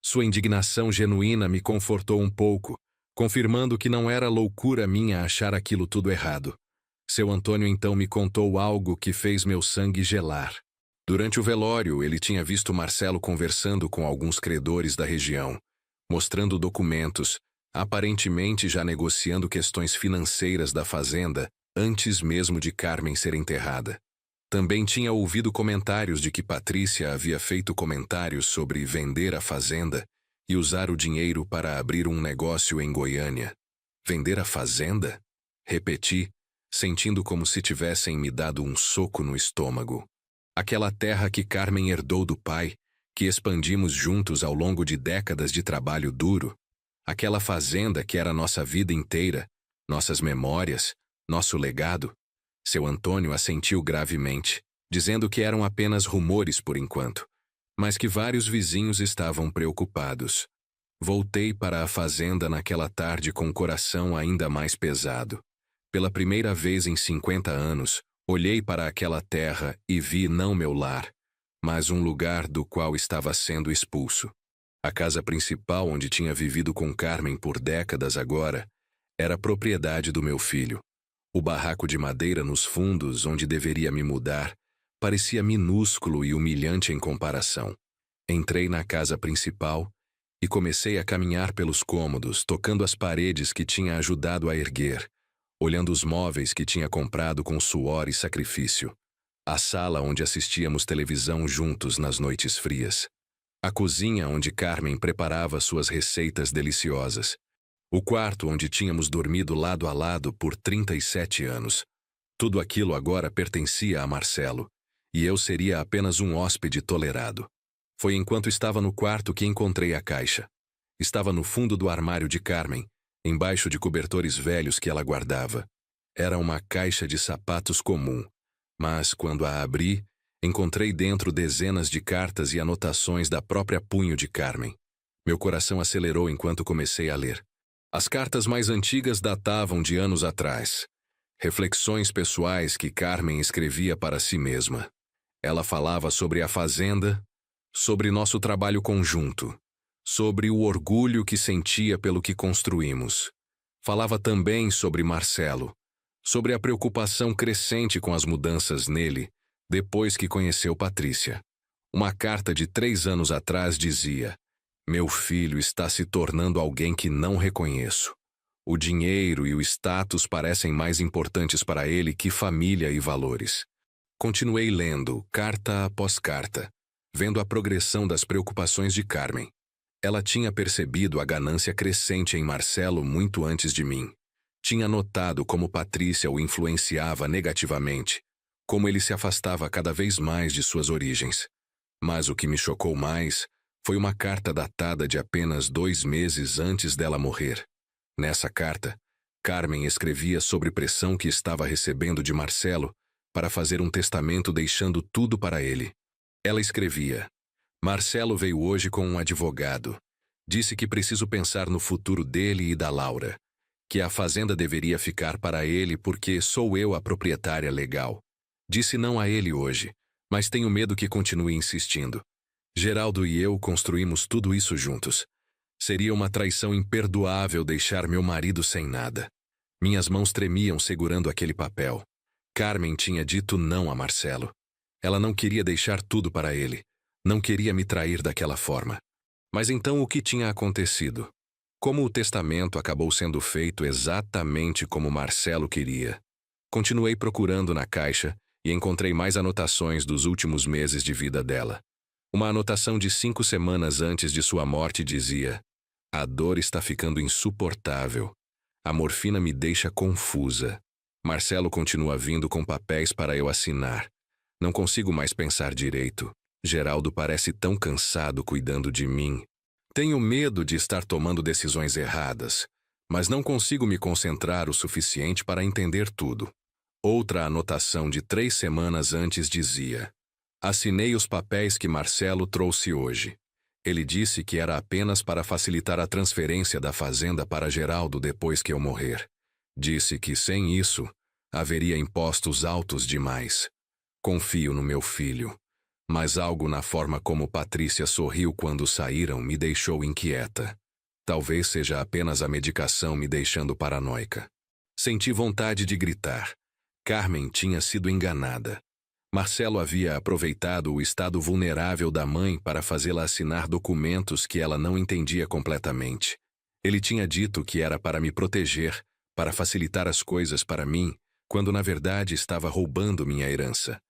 Sua indignação genuína me confortou um pouco, confirmando que não era loucura minha achar aquilo tudo errado. Seu Antônio então me contou algo que fez meu sangue gelar. Durante o velório, ele tinha visto Marcelo conversando com alguns credores da região, mostrando documentos, aparentemente já negociando questões financeiras da fazenda antes mesmo de Carmen ser enterrada. Também tinha ouvido comentários de que Patrícia havia feito comentários sobre vender a fazenda e usar o dinheiro para abrir um negócio em Goiânia. Vender a fazenda? Repeti, sentindo como se tivessem me dado um soco no estômago. Aquela terra que Carmen herdou do pai, que expandimos juntos ao longo de décadas de trabalho duro. Aquela fazenda que era nossa vida inteira, nossas memórias, nosso legado. Seu Antônio assentiu gravemente, dizendo que eram apenas rumores por enquanto, mas que vários vizinhos estavam preocupados. Voltei para a fazenda naquela tarde com o coração ainda mais pesado. Pela primeira vez em 50 anos, olhei para aquela terra e vi não meu lar, mas um lugar do qual estava sendo expulso. A casa principal onde tinha vivido com Carmen por décadas agora era propriedade do meu filho. O barraco de madeira nos fundos onde deveria me mudar parecia minúsculo e humilhante em comparação. Entrei na casa principal e comecei a caminhar pelos cômodos, tocando as paredes que tinha ajudado a erguer, olhando os móveis que tinha comprado com suor e sacrifício, a sala onde assistíamos televisão juntos nas noites frias, a cozinha onde Carmen preparava suas receitas deliciosas, o quarto onde tínhamos dormido lado a lado por 37 anos. Tudo aquilo agora pertencia a Marcelo, e eu seria apenas um hóspede tolerado. Foi enquanto estava no quarto que encontrei a caixa. Estava no fundo do armário de Carmen, embaixo de cobertores velhos que ela guardava. Era uma caixa de sapatos comum, mas quando a abri, encontrei dentro dezenas de cartas e anotações da própria punho de Carmen. Meu coração acelerou enquanto comecei a ler. As cartas mais antigas datavam de anos atrás. Reflexões pessoais que Carmen escrevia para si mesma. Ela falava sobre a fazenda, sobre nosso trabalho conjunto, sobre o orgulho que sentia pelo que construímos. Falava também sobre Marcelo, sobre a preocupação crescente com as mudanças nele, depois que conheceu Patrícia. Uma carta de 3 anos atrás dizia: "Meu filho está se tornando alguém que não reconheço. O dinheiro e o status parecem mais importantes para ele que família e valores." Continuei lendo, carta após carta, vendo a progressão das preocupações de Carmen. Ela tinha percebido a ganância crescente em Marcelo muito antes de mim. Tinha notado como Patrícia o influenciava negativamente, como ele se afastava cada vez mais de suas origens. Mas o que me chocou mais foi uma carta datada de apenas 2 meses antes dela morrer. Nessa carta, Carmen escrevia sobre pressão que estava recebendo de Marcelo para fazer um testamento deixando tudo para ele. Ela escrevia: "Marcelo veio hoje com um advogado. Disse que preciso pensar no futuro dele e da Laura, que a fazenda deveria ficar para ele porque sou eu a proprietária legal. Disse não a ele hoje, mas tenho medo que continue insistindo. Geraldo e eu construímos tudo isso juntos. Seria uma traição imperdoável deixar meu marido sem nada." Minhas mãos tremiam segurando aquele papel. Carmen tinha dito não a Marcelo. Ela não queria deixar tudo para ele. Não queria me trair daquela forma. Mas então o que tinha acontecido? Como o testamento acabou sendo feito exatamente como Marcelo queria? Continuei procurando na caixa e encontrei mais anotações dos últimos meses de vida dela. Uma anotação de 5 semanas antes de sua morte dizia: "A dor está ficando insuportável. A morfina me deixa confusa. Marcelo continua vindo com papéis para eu assinar. Não consigo mais pensar direito. Geraldo parece tão cansado cuidando de mim. Tenho medo de estar tomando decisões erradas, mas não consigo me concentrar o suficiente para entender tudo." Outra anotação de 3 semanas antes dizia: "Assinei os papéis que Marcelo trouxe hoje. Ele disse que era apenas para facilitar a transferência da fazenda para Geraldo depois que eu morrer. Disse que, sem isso, haveria impostos altos demais. Confio no meu filho. Mas algo na forma como Patrícia sorriu quando saíram me deixou inquieta. Talvez seja apenas a medicação me deixando paranoica. Senti vontade de gritar. Carmen tinha sido enganada. Marcelo havia aproveitado o estado vulnerável da mãe para fazê-la assinar documentos que ela não entendia completamente. Ele tinha dito que era para me proteger, para facilitar as coisas para mim, quando na verdade estava roubando minha herança.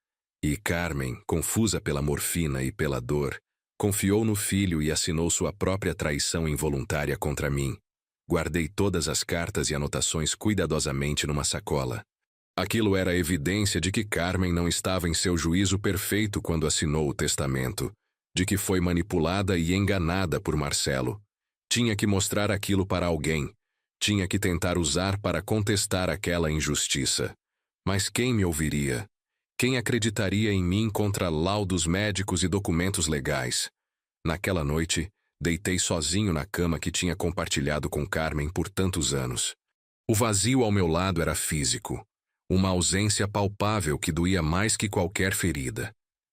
E Carmen, confusa pela morfina e pela dor, confiou no filho e assinou sua própria traição involuntária contra mim. Guardei todas as cartas e anotações cuidadosamente numa sacola. Aquilo era evidência de que Carmen não estava em seu juízo perfeito quando assinou o testamento, de que foi manipulada e enganada por Marcelo. Tinha que mostrar aquilo para alguém. Tinha que tentar usar para contestar aquela injustiça. Mas quem me ouviria? Quem acreditaria em mim contra laudos médicos e documentos legais? Naquela noite, deitei sozinho na cama que tinha compartilhado com Carmen por tantos anos. O vazio ao meu lado era físico. Uma ausência palpável que doía mais que qualquer ferida.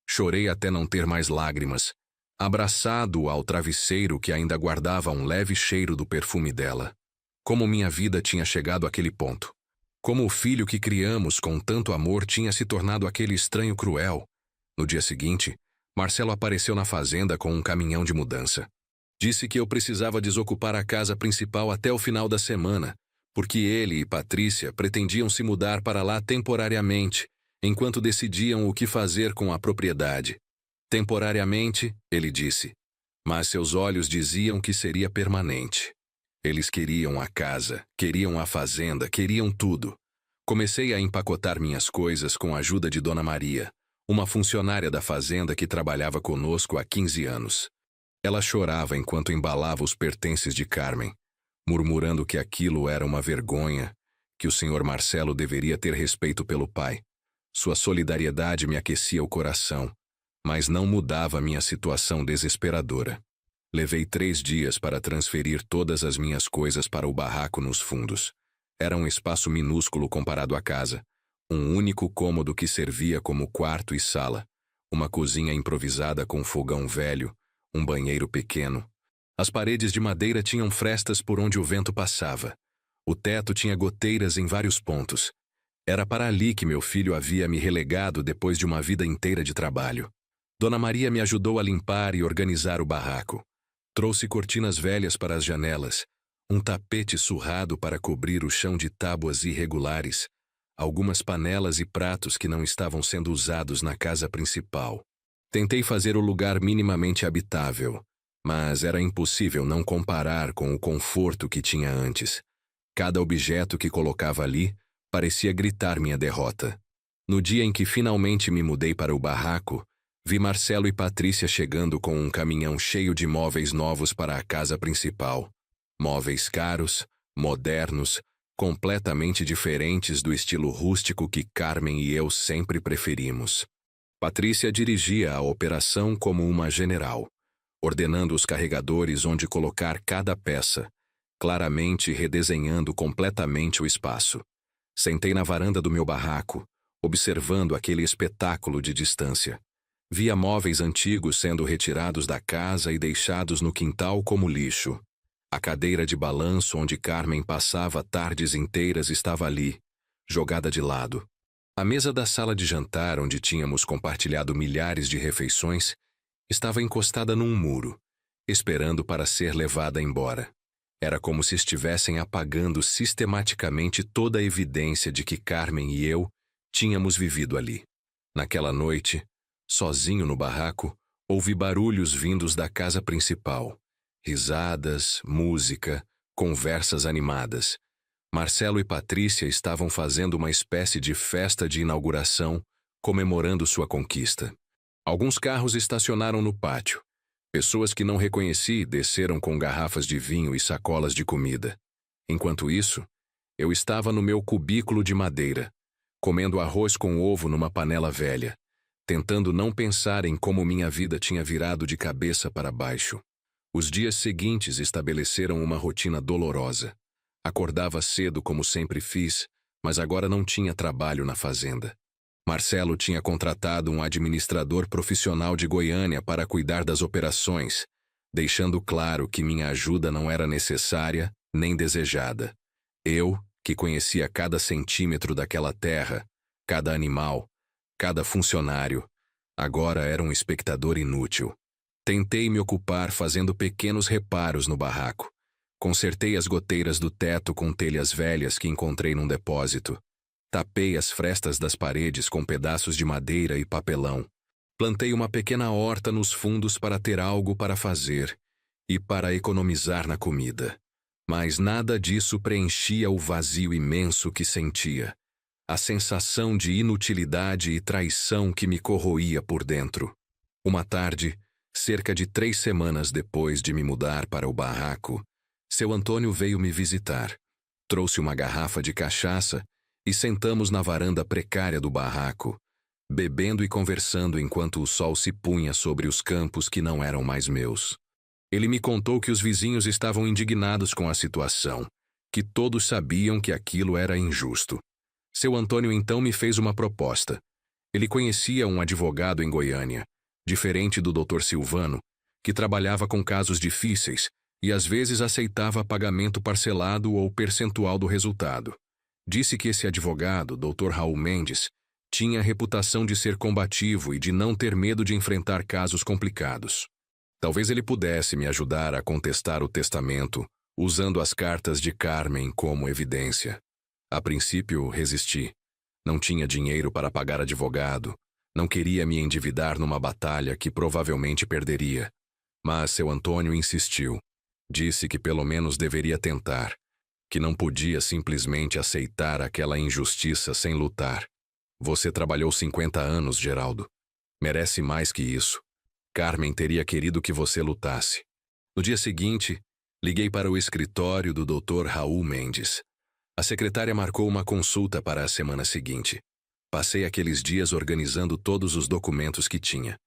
Chorei até não ter mais lágrimas, abraçado ao travesseiro que ainda guardava um leve cheiro do perfume dela. Como minha vida tinha chegado àquele ponto. Como o filho que criamos com tanto amor tinha se tornado aquele estranho cruel. No dia seguinte, Marcelo apareceu na fazenda com um caminhão de mudança. Disse que eu precisava desocupar a casa principal até o final da semana, porque ele e Patrícia pretendiam se mudar para lá temporariamente, enquanto decidiam o que fazer com a propriedade. Temporariamente, ele disse, mas seus olhos diziam que seria permanente. Eles queriam a casa, queriam a fazenda, queriam tudo. Comecei a empacotar minhas coisas com a ajuda de Dona Maria, uma funcionária da fazenda que trabalhava conosco há 15 anos. Ela chorava enquanto embalava os pertences de Carmen, murmurando que aquilo era uma vergonha, que o Sr. Marcelo deveria ter respeito pelo pai. Sua solidariedade me aquecia o coração, mas não mudava minha situação desesperadora. Levei 3 dias para transferir todas as minhas coisas para o barraco nos fundos. Era um espaço minúsculo comparado à casa. Um único cômodo que servia como quarto e sala, uma cozinha improvisada com um fogão velho, um banheiro pequeno. As paredes de madeira tinham frestas por onde o vento passava. O teto tinha goteiras em vários pontos. Era para ali que meu filho havia me relegado depois de uma vida inteira de trabalho. Dona Maria me ajudou a limpar e organizar o barraco. Trouxe cortinas velhas para as janelas, um tapete surrado para cobrir o chão de tábuas irregulares, algumas panelas e pratos que não estavam sendo usados na casa principal. Tentei fazer o lugar minimamente habitável, mas era impossível não comparar com o conforto que tinha antes. Cada objeto que colocava ali parecia gritar minha derrota. No dia em que finalmente me mudei para o barraco, vi Marcelo e Patrícia chegando com um caminhão cheio de móveis novos para a casa principal. Móveis caros, modernos, completamente diferentes do estilo rústico que Carmen e eu sempre preferimos. Patrícia dirigia a operação como uma general, ordenando os carregadores onde colocar cada peça, claramente redesenhando completamente o espaço. Sentei na varanda do meu barraco, observando aquele espetáculo de distância. Via móveis antigos sendo retirados da casa e deixados no quintal como lixo. A cadeira de balanço onde Carmen passava tardes inteiras estava ali, jogada de lado. A mesa da sala de jantar, onde tínhamos compartilhado milhares de refeições, estava encostada num muro, esperando para ser levada embora. Era como se estivessem apagando sistematicamente toda a evidência de que Carmen e eu tínhamos vivido ali. Naquela noite, sozinho no barraco, Ouvi barulhos vindos da casa principal. Risadas, música, conversas animadas. Marcelo e Patrícia estavam fazendo uma espécie de festa de inauguração, comemorando sua conquista. Alguns carros estacionaram no pátio. Pessoas que não reconheci desceram com garrafas de vinho e sacolas de comida. Enquanto isso, eu estava no meu cubículo de madeira, comendo arroz com ovo numa panela velha, tentando não pensar em como minha vida tinha virado de cabeça para baixo. Os dias seguintes estabeleceram uma rotina dolorosa. Acordava cedo como sempre fiz, mas agora não tinha trabalho na fazenda. Marcelo tinha contratado um administrador profissional de Goiânia para cuidar das operações, deixando claro que minha ajuda não era necessária nem desejada. Eu, que conhecia cada centímetro daquela terra, cada animal, cada funcionário, agora era um espectador inútil. Tentei me ocupar fazendo pequenos reparos no barraco. Consertei as goteiras do teto com telhas velhas que encontrei num depósito. Tapei as frestas das paredes com pedaços de madeira e papelão. Plantei uma pequena horta nos fundos para ter algo para fazer e para economizar na comida. Mas nada disso preenchia o vazio imenso que sentia. A sensação de inutilidade e traição que me corroía por dentro. Uma tarde, cerca de 3 semanas depois de me mudar para o barraco, seu Antônio veio me visitar. Trouxe uma garrafa de cachaça e sentamos na varanda precária do barraco, bebendo e conversando enquanto o sol se punha sobre os campos que não eram mais meus. Ele me contou que os vizinhos estavam indignados com a situação, que todos sabiam que aquilo era injusto. Seu Antônio então me fez uma proposta. Ele conhecia um advogado em Goiânia, diferente do Dr. Silvano, que trabalhava com casos difíceis e às vezes aceitava pagamento parcelado ou percentual do resultado. Disse que esse advogado, Dr. Raul Mendes, tinha a reputação de ser combativo e de não ter medo de enfrentar casos complicados. Talvez ele pudesse me ajudar a contestar o testamento, usando as cartas de Carmen como evidência. A princípio, resisti. Não tinha dinheiro para pagar advogado, não queria me endividar numa batalha que provavelmente perderia. Mas seu Antônio insistiu. Disse que pelo menos deveria tentar, que não podia simplesmente aceitar aquela injustiça sem lutar. Você trabalhou 50 anos, Geraldo. Merece mais que isso. Carmen teria querido que você lutasse. No dia seguinte, liguei para o escritório do Dr. Raul Mendes. A secretária marcou uma consulta para a semana seguinte. Passei aqueles dias organizando todos os documentos que tinha.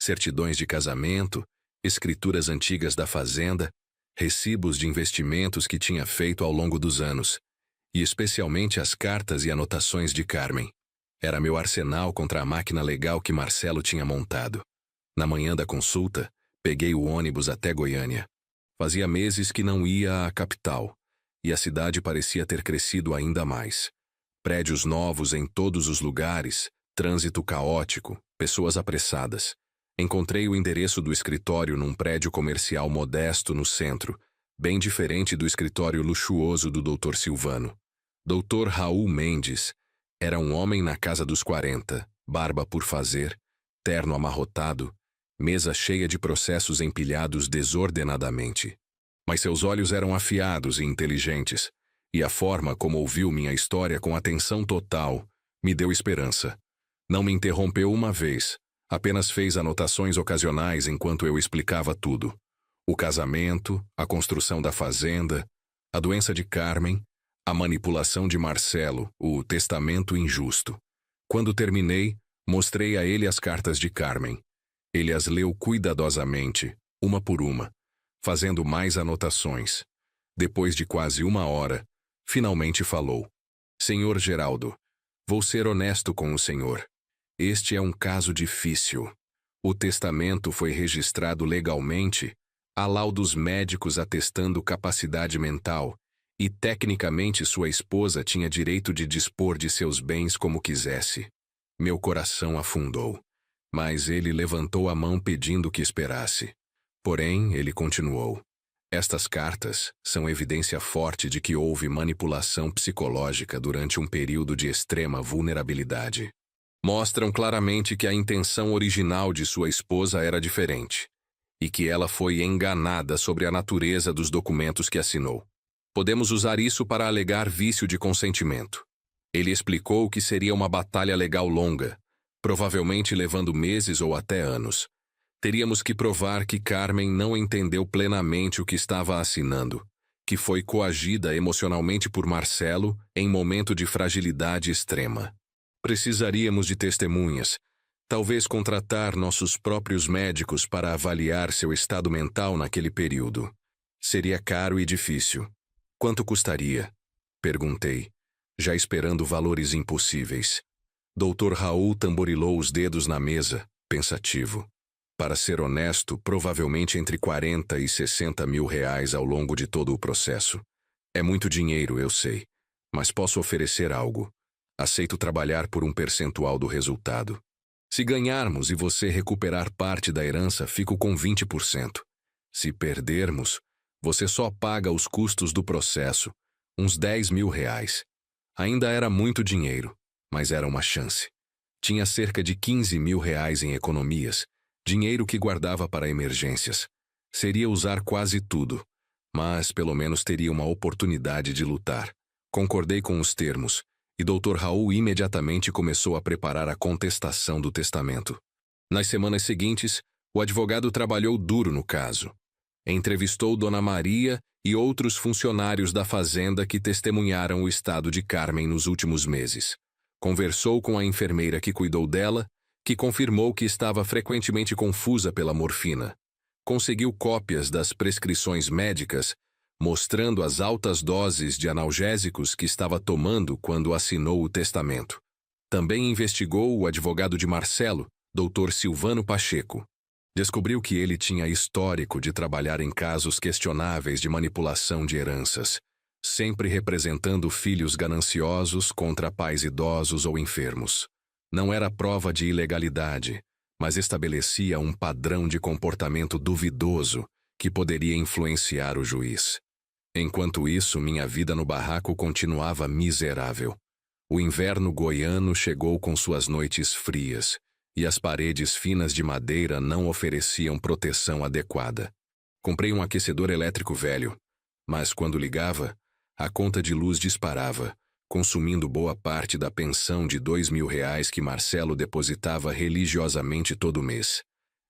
Certidões de casamento, escrituras antigas da fazenda, recibos de investimentos que tinha feito ao longo dos anos, e especialmente as cartas e anotações de Carmen. Era meu arsenal contra a máquina legal que Marcelo tinha montado. Na manhã da consulta, peguei o ônibus até Goiânia. Fazia meses que não ia à capital, e a cidade parecia ter crescido ainda mais. Prédios novos em todos os lugares, trânsito caótico, pessoas apressadas. Encontrei o endereço do escritório num prédio comercial modesto no centro, bem diferente do escritório luxuoso do Dr. Silvano. Dr. Raul Mendes era um homem na casa dos 40, barba por fazer, terno amarrotado, mesa cheia de processos empilhados desordenadamente. Mas seus olhos eram afiados e inteligentes, e a forma como ouviu minha história com atenção total me deu esperança. Não me interrompeu uma vez, apenas fez anotações ocasionais enquanto eu explicava tudo. O casamento, a construção da fazenda, a doença de Carmen, a manipulação de Marcelo, o testamento injusto. Quando terminei, mostrei a ele as cartas de Carmen. Ele as leu cuidadosamente, uma por uma, fazendo mais anotações. Depois de quase 1 hora, finalmente falou. Senhor Geraldo, vou ser honesto com o senhor. Este é um caso difícil. O testamento foi registrado legalmente, há laudos médicos atestando capacidade mental, e tecnicamente sua esposa tinha direito de dispor de seus bens como quisesse. Meu coração afundou, mas ele levantou a mão pedindo que esperasse. Porém, ele continuou. Estas cartas são evidência forte de que houve manipulação psicológica durante um período de extrema vulnerabilidade. Mostram claramente que a intenção original de sua esposa era diferente e que ela foi enganada sobre a natureza dos documentos que assinou. Podemos usar isso para alegar vício de consentimento. Ele explicou que seria uma batalha legal longa, provavelmente levando meses ou até anos. Teríamos que provar que Carmen não entendeu plenamente o que estava assinando, que foi coagida emocionalmente por Marcelo em momento de fragilidade extrema. Precisaríamos de testemunhas, talvez contratar nossos próprios médicos para avaliar seu estado mental naquele período. Seria caro e difícil. Quanto custaria? Perguntei, já esperando valores impossíveis. Dr. Raul tamborilou os dedos na mesa, pensativo. Para ser honesto, provavelmente entre 40 e 60 mil reais ao longo de todo o processo. É muito dinheiro, eu sei, mas posso oferecer algo. Aceito trabalhar por um percentual do resultado. Se ganharmos e você recuperar parte da herança, fico com 20%. Se perdermos, você só paga os custos do processo, uns 10 mil reais. Ainda era muito dinheiro, mas era uma chance. Tinha cerca de 15 mil reais em economias, dinheiro que guardava para emergências. Seria usar quase tudo, mas pelo menos teria uma oportunidade de lutar. Concordei com os termos, e Dr. Raul imediatamente começou a preparar a contestação do testamento. Nas semanas seguintes, o advogado trabalhou duro no caso. Entrevistou Dona Maria e outros funcionários da fazenda que testemunharam o estado de Carmen nos últimos meses. Conversou com a enfermeira que cuidou dela, que confirmou que estava frequentemente confusa pela morfina. Conseguiu cópias das prescrições médicas, mostrando as altas doses de analgésicos que estava tomando quando assinou o testamento. Também investigou o advogado de Marcelo, Dr. Silvano Pacheco. Descobriu que ele tinha histórico de trabalhar em casos questionáveis de manipulação de heranças, sempre representando filhos gananciosos contra pais idosos ou enfermos. Não era prova de ilegalidade, mas estabelecia um padrão de comportamento duvidoso que poderia influenciar o juiz. Enquanto isso, minha vida no barraco continuava miserável. O inverno goiano chegou com suas noites frias, e as paredes finas de madeira não ofereciam proteção adequada. Comprei um aquecedor elétrico velho, mas quando ligava, a conta de luz disparava, consumindo boa parte da pensão de 2 mil reais que Marcelo depositava religiosamente todo mês.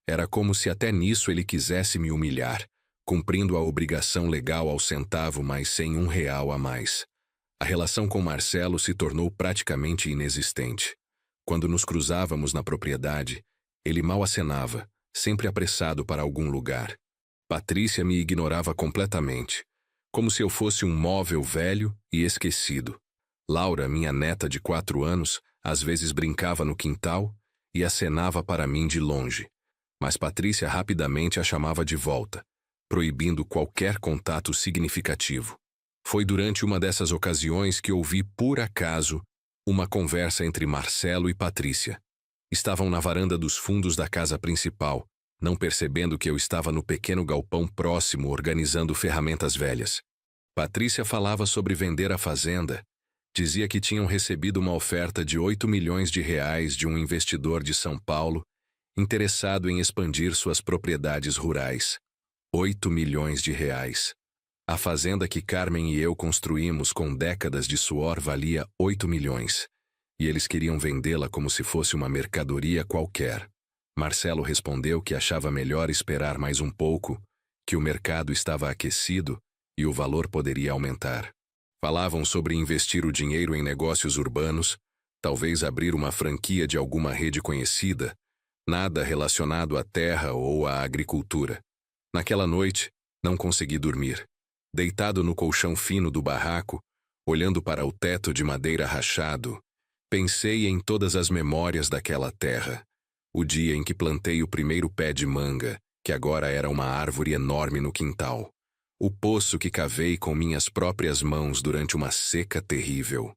Era como se até nisso ele quisesse me humilhar, cumprindo a obrigação legal ao centavo, mas sem R$1 a mais. A relação com Marcelo se tornou praticamente inexistente. Quando nos cruzávamos na propriedade, ele mal acenava, sempre apressado para algum lugar. Patrícia me ignorava completamente, como se eu fosse um móvel velho e esquecido. Laura, minha neta de 4 anos, às vezes brincava no quintal e acenava para mim de longe. Mas Patrícia rapidamente a chamava de volta, proibindo qualquer contato significativo. Foi durante uma dessas ocasiões que ouvi, por acaso, uma conversa entre Marcelo e Patrícia. Estavam na varanda dos fundos da casa principal, não percebendo que eu estava no pequeno galpão próximo organizando ferramentas velhas. Patrícia falava sobre vender a fazenda. Dizia que tinham recebido uma oferta de 8 milhões de reais de um investidor de São Paulo, interessado em expandir suas propriedades rurais. 8 milhões de reais. A fazenda que Carmen e eu construímos com décadas de suor valia 8 milhões, e eles queriam vendê-la como se fosse uma mercadoria qualquer. Marcelo respondeu que achava melhor esperar mais um pouco, que o mercado estava aquecido e o valor poderia aumentar. Falavam sobre investir o dinheiro em negócios urbanos, talvez abrir uma franquia de alguma rede conhecida, nada relacionado à terra ou à agricultura. Naquela noite, não consegui dormir. Deitado no colchão fino do barraco, olhando para o teto de madeira rachado, pensei em todas as memórias daquela terra. O dia em que plantei o primeiro pé de manga, que agora era uma árvore enorme no quintal. O poço que cavei com minhas próprias mãos durante uma seca terrível.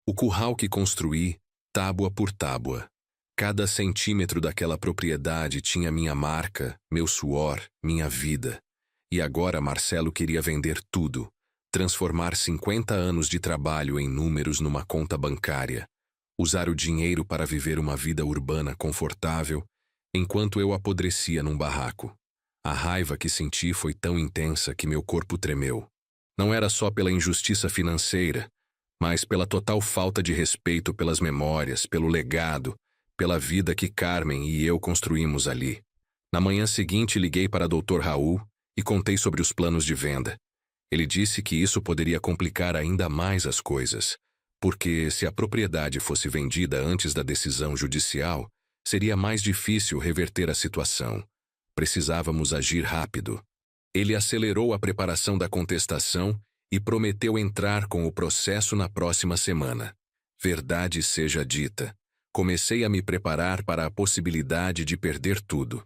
O curral que construí, tábua por tábua. Cada centímetro daquela propriedade tinha minha marca, meu suor, minha vida. E agora Marcelo queria vender tudo, transformar 50 anos de trabalho em números numa conta bancária. Usar o dinheiro para viver uma vida urbana confortável, enquanto eu apodrecia num barraco. A raiva que senti foi tão intensa que meu corpo tremeu. Não era só pela injustiça financeira, mas pela total falta de respeito pelas memórias, pelo legado, pela vida que Carmen e eu construímos ali. Na manhã seguinte, liguei para Dr. Raul e contei sobre os planos de venda. Ele disse que isso poderia complicar ainda mais as coisas, porque se a propriedade fosse vendida antes da decisão judicial, seria mais difícil reverter a situação. Precisávamos agir rápido. Ele acelerou a preparação da contestação e prometeu entrar com o processo na próxima semana. Verdade seja dita, comecei a me preparar para a possibilidade de perder tudo.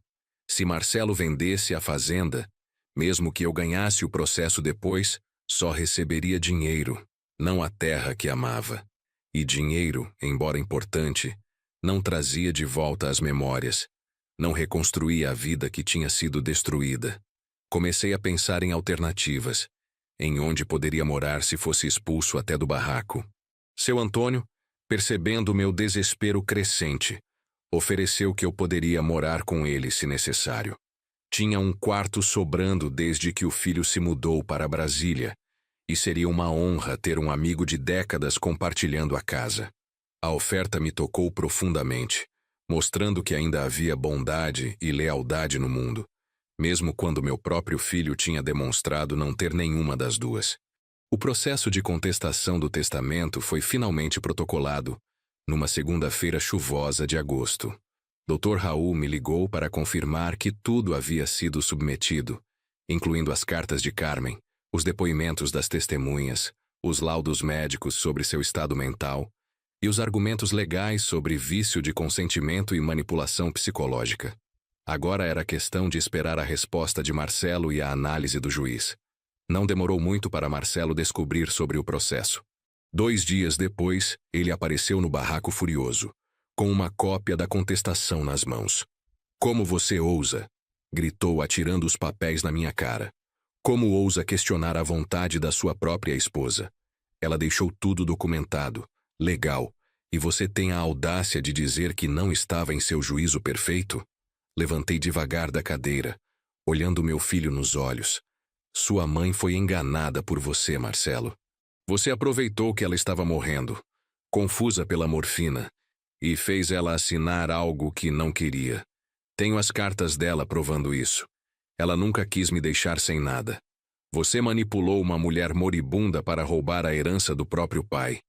Se Marcelo vendesse a fazenda, mesmo que eu ganhasse o processo depois, só receberia dinheiro, não a terra que amava. E dinheiro, embora importante, não trazia de volta as memórias, não reconstruía a vida que tinha sido destruída. Comecei a pensar em alternativas, em onde poderia morar se fosse expulso até do barraco. Seu Antônio, percebendo meu desespero crescente, ofereceu que eu poderia morar com ele se necessário. Tinha um quarto sobrando desde que o filho se mudou para Brasília, e seria uma honra ter um amigo de décadas compartilhando a casa. A oferta me tocou profundamente, mostrando que ainda havia bondade e lealdade no mundo, mesmo quando meu próprio filho tinha demonstrado não ter nenhuma das duas. O processo de contestação do testamento foi finalmente protocolado, numa segunda-feira chuvosa de agosto. Dr. Raul me ligou para confirmar que tudo havia sido submetido, incluindo as cartas de Carmen, os depoimentos das testemunhas, os laudos médicos sobre seu estado mental e os argumentos legais sobre vício de consentimento e manipulação psicológica. Agora era questão de esperar a resposta de Marcelo e a análise do juiz. Não demorou muito para Marcelo descobrir sobre o processo. 2 dias depois, ele apareceu no barraco furioso, com uma cópia da contestação nas mãos. "Como você ousa?" gritou atirando os papéis na minha cara. "Como ousa questionar a vontade da sua própria esposa? Ela deixou tudo documentado, legal, e você tem a audácia de dizer que não estava em seu juízo perfeito?" Levantei devagar da cadeira, olhando meu filho nos olhos. "Sua mãe foi enganada por você, Marcelo. Você aproveitou que ela estava morrendo, confusa pela morfina, e fez ela assinar algo que não queria. Tenho as cartas dela provando isso. Ela nunca quis me deixar sem nada. Você manipulou uma mulher moribunda para roubar a herança do próprio pai."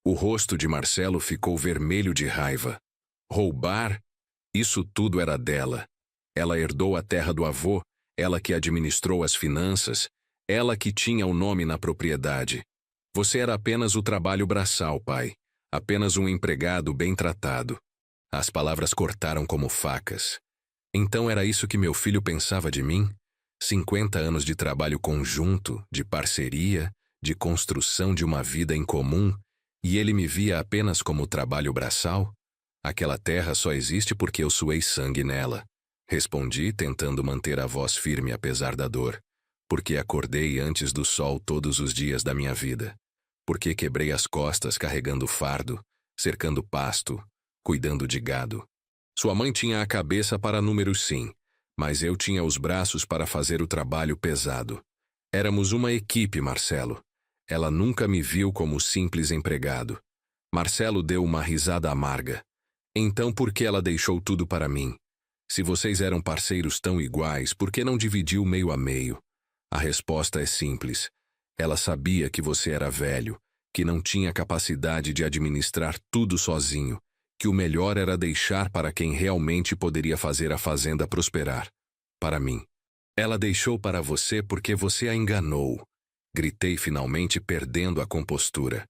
O rosto de Marcelo ficou vermelho de raiva. Roubar? Isso tudo era dela. Ela herdou a terra do avô, ela que administrou as finanças, ela que tinha o nome na propriedade. Você era apenas o trabalho braçal, pai. Apenas um empregado bem tratado. As palavras cortaram como facas. Então era isso que meu filho pensava de mim? 50 anos de trabalho conjunto, de parceria, de construção de uma vida em comum, e ele me via apenas como trabalho braçal? Aquela terra só existe porque eu suei sangue nela. Respondi, tentando manter a voz firme apesar da dor. Porque acordei antes do sol todos os dias da minha vida. Porque quebrei as costas carregando fardo, cercando pasto, cuidando de gado. Sua mãe tinha a cabeça para números, sim, mas eu tinha os braços para fazer o trabalho pesado. Éramos uma equipe, Marcelo. Ela nunca me viu como simples empregado. Marcelo deu uma risada amarga. Então por que ela deixou tudo para mim? Se vocês eram parceiros tão iguais, por que não dividiu meio a meio? A resposta é simples. Ela sabia que você era velho, que não tinha capacidade de administrar tudo sozinho, que o melhor era deixar para quem realmente poderia fazer a fazenda prosperar. Para mim. Ela deixou para você porque você a enganou. Gritei finalmente perdendo a compostura.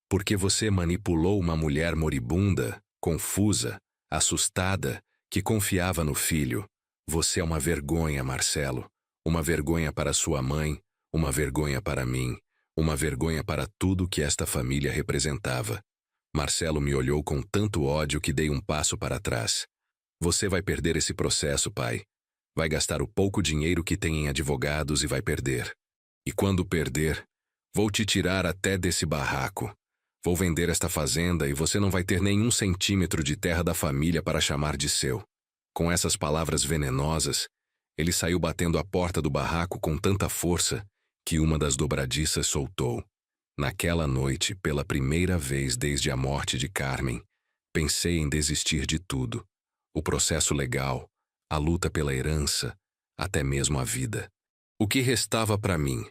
Porque você manipulou uma mulher moribunda, confusa, assustada, que confiava no filho. Você é uma vergonha, Marcelo. Uma vergonha para sua mãe, uma vergonha para mim, uma vergonha para tudo que esta família representava. Marcelo me olhou com tanto ódio que dei um passo para trás. Você vai perder esse processo, pai. Vai gastar o pouco dinheiro que tem em advogados e vai perder. E quando perder, vou te tirar até desse barraco. Vou vender esta fazenda e você não vai ter nenhum centímetro de terra da família para chamar de seu. Com essas palavras venenosas, ele saiu batendo a porta do barraco com tanta força que uma das dobradiças soltou. Naquela noite, pela primeira vez desde a morte de Carmen, pensei em desistir de tudo. O processo legal, a luta pela herança, até mesmo a vida. O que restava para mim?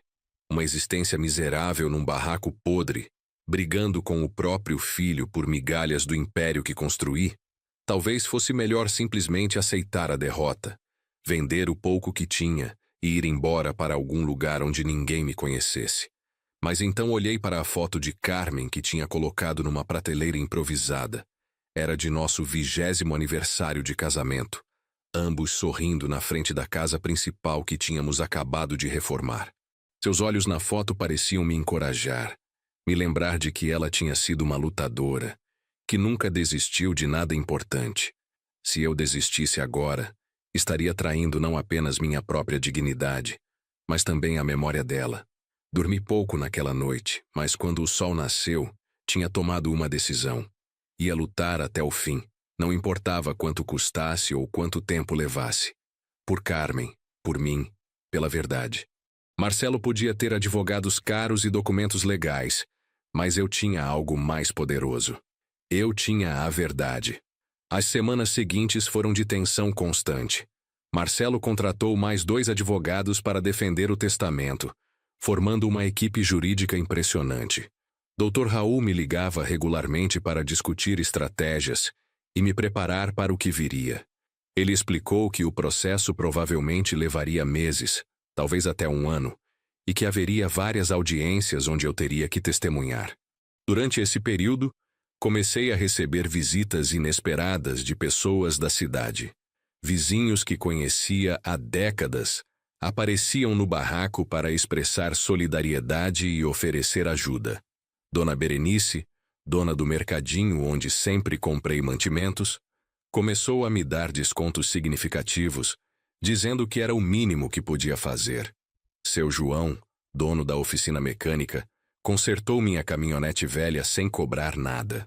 Uma existência miserável num barraco podre, brigando com o próprio filho por migalhas do império que construí? Talvez fosse melhor simplesmente aceitar a derrota, vender o pouco que tinha e ir embora para algum lugar onde ninguém me conhecesse. Mas então olhei para a foto de Carmen que tinha colocado numa prateleira improvisada. Era de nosso 20º aniversário de casamento, ambos sorrindo na frente da casa principal que tínhamos acabado de reformar. Seus olhos na foto pareciam me encorajar, me lembrar de que ela tinha sido uma lutadora, que nunca desistiu de nada importante. Se eu desistisse agora, estaria traindo não apenas minha própria dignidade, mas também a memória dela. Dormi pouco naquela noite, mas quando o sol nasceu, tinha tomado uma decisão. Ia lutar até o fim, não importava quanto custasse ou quanto tempo levasse. Por Carmen, por mim, pela verdade. Marcelo podia ter advogados caros e documentos legais, mas eu tinha algo mais poderoso. Eu tinha a verdade. As semanas seguintes foram de tensão constante. Marcelo contratou mais 2 advogados para defender o testamento, formando uma equipe jurídica impressionante. Dr. Raul me ligava regularmente para discutir estratégias e me preparar para o que viria. Ele explicou que o processo provavelmente levaria meses, talvez até 1 ano, e que haveria várias audiências onde eu teria que testemunhar. Durante esse período, comecei a receber visitas inesperadas de pessoas da cidade. Vizinhos que conhecia há décadas apareciam no barraco para expressar solidariedade e oferecer ajuda. Dona Berenice, dona do mercadinho onde sempre comprei mantimentos, começou a me dar descontos significativos, dizendo que era o mínimo que podia fazer. Seu João, dono da oficina mecânica, consertou minha caminhonete velha sem cobrar nada.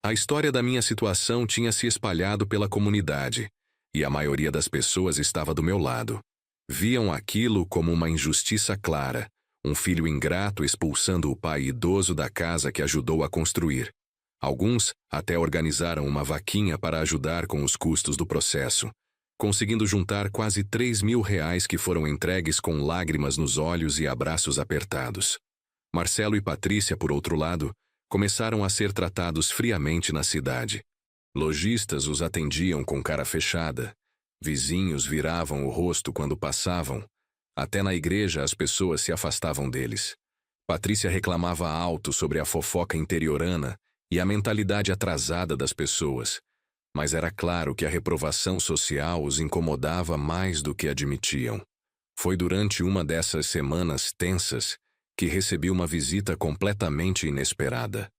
A história da minha situação tinha se espalhado pela comunidade, e a maioria das pessoas estava do meu lado. Viam aquilo como uma injustiça clara, um filho ingrato expulsando o pai idoso da casa que ajudou a construir. Alguns até organizaram uma vaquinha para ajudar com os custos do processo, conseguindo juntar quase R$ 3.000 que foram entregues com lágrimas nos olhos e abraços apertados. Marcelo e Patrícia, por outro lado, começaram a ser tratados friamente na cidade. Lojistas os atendiam com cara fechada. Vizinhos viravam o rosto quando passavam. Até na igreja as pessoas se afastavam deles. Patrícia reclamava alto sobre a fofoca interiorana e a mentalidade atrasada das pessoas, mas era claro que a reprovação social os incomodava mais do que admitiam. Foi durante uma dessas semanas tensas que recebi uma visita completamente inesperada.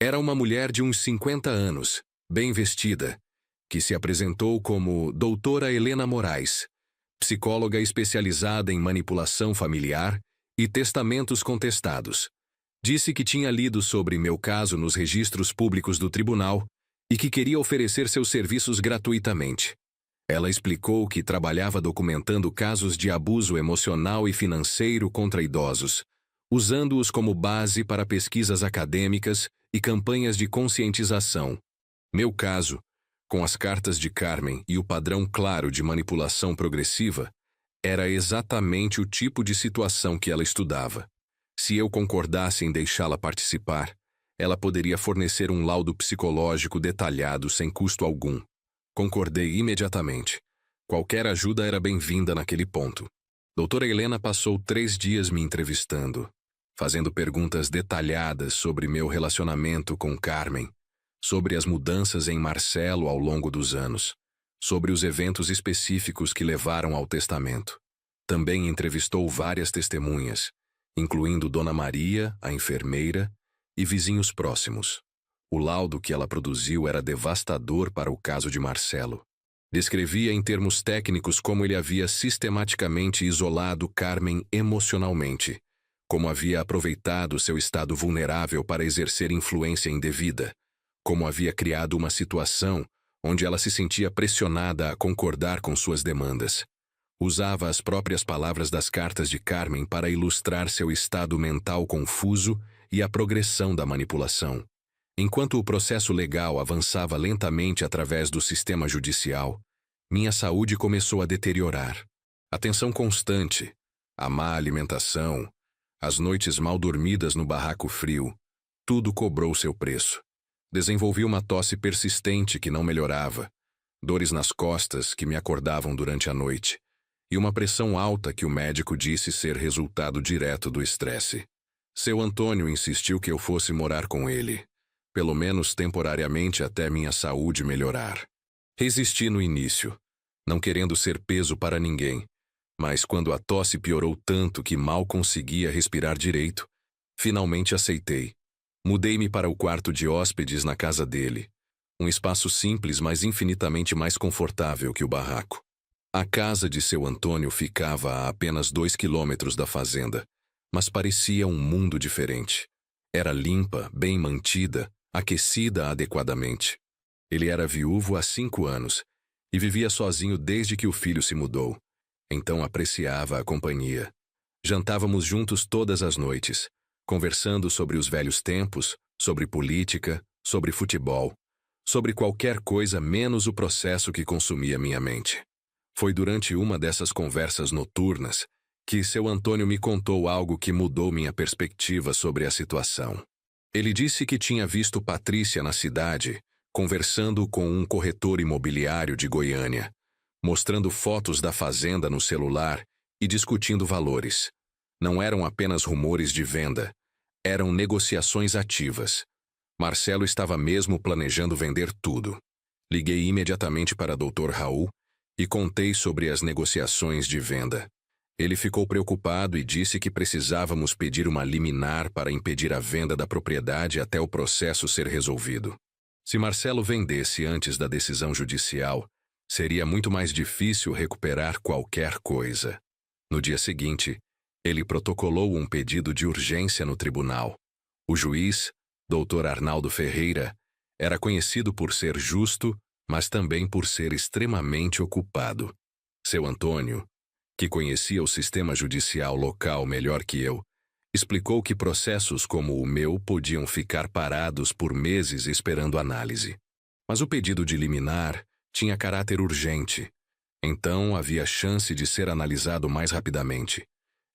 Era uma mulher de uns 50 anos, bem vestida, que se apresentou como Doutora Helena Moraes, psicóloga especializada em manipulação familiar e testamentos contestados. Disse que tinha lido sobre meu caso nos registros públicos do tribunal e que queria oferecer seus serviços gratuitamente. Ela explicou que trabalhava documentando casos de abuso emocional e financeiro contra idosos, usando-os como base para pesquisas acadêmicas e campanhas de conscientização. Meu caso, com as cartas de Carmen e o padrão claro de manipulação progressiva, era exatamente o tipo de situação que ela estudava. Se eu concordasse em deixá-la participar, ela poderia fornecer um laudo psicológico detalhado sem custo algum. Concordei imediatamente. Qualquer ajuda era bem-vinda naquele ponto. Doutora Helena passou 3 dias me entrevistando, fazendo perguntas detalhadas sobre meu relacionamento com Carmen, sobre as mudanças em Marcelo ao longo dos anos, sobre os eventos específicos que levaram ao testamento. Também entrevistou várias testemunhas, incluindo Dona Maria, a enfermeira, e vizinhos próximos. O laudo que ela produziu era devastador para o caso de Marcelo. Descrevia em termos técnicos como ele havia sistematicamente isolado Carmen emocionalmente, como havia aproveitado seu estado vulnerável para exercer influência indevida, como havia criado uma situação onde ela se sentia pressionada a concordar com suas demandas. Usava as próprias palavras das cartas de Carmen para ilustrar seu estado mental confuso e a progressão da manipulação. Enquanto o processo legal avançava lentamente através do sistema judicial, minha saúde começou a deteriorar. A tensão constante, a má alimentação, as noites mal dormidas no barraco frio, tudo cobrou seu preço. Desenvolvi uma tosse persistente que não melhorava, dores nas costas que me acordavam durante a noite, e uma pressão alta que o médico disse ser resultado direto do estresse. Seu Antônio insistiu que eu fosse morar com ele, pelo menos temporariamente até minha saúde melhorar. Resisti no início, não querendo ser peso para ninguém, mas quando a tosse piorou tanto que mal conseguia respirar direito, finalmente aceitei. Mudei-me para o quarto de hóspedes na casa dele, um espaço simples, mas infinitamente mais confortável que o barraco. A casa de seu Antônio ficava a apenas 2 quilômetros da fazenda, mas parecia um mundo diferente. Era limpa, bem mantida, aquecida adequadamente. Ele era viúvo há 5 anos e vivia sozinho desde que o filho se mudou. Então apreciava a companhia. Jantávamos juntos todas as noites, conversando sobre os velhos tempos, sobre política, sobre futebol, sobre qualquer coisa menos o processo que consumia minha mente. Foi durante uma dessas conversas noturnas que seu Antônio me contou algo que mudou minha perspectiva sobre a situação. Ele disse que tinha visto Patrícia na cidade, conversando com um corretor imobiliário de Goiânia, mostrando fotos da fazenda no celular e discutindo valores. Não eram apenas rumores de venda, eram negociações ativas. Marcelo estava mesmo planejando vender tudo. Liguei imediatamente para Dr. Raul e contei sobre as negociações de venda. Ele ficou preocupado e disse que precisávamos pedir uma liminar para impedir a venda da propriedade até o processo ser resolvido. Se Marcelo vendesse antes da decisão judicial, seria muito mais difícil recuperar qualquer coisa. No dia seguinte, ele protocolou um pedido de urgência no tribunal. O juiz, Dr. Arnaldo Ferreira, era conhecido por ser justo, mas também por ser extremamente ocupado. Seu Antônio, que conhecia o sistema judicial local melhor que eu, explicou que processos como o meu podiam ficar parados por meses esperando análise. Mas o pedido de liminar tinha caráter urgente, então havia chance de ser analisado mais rapidamente.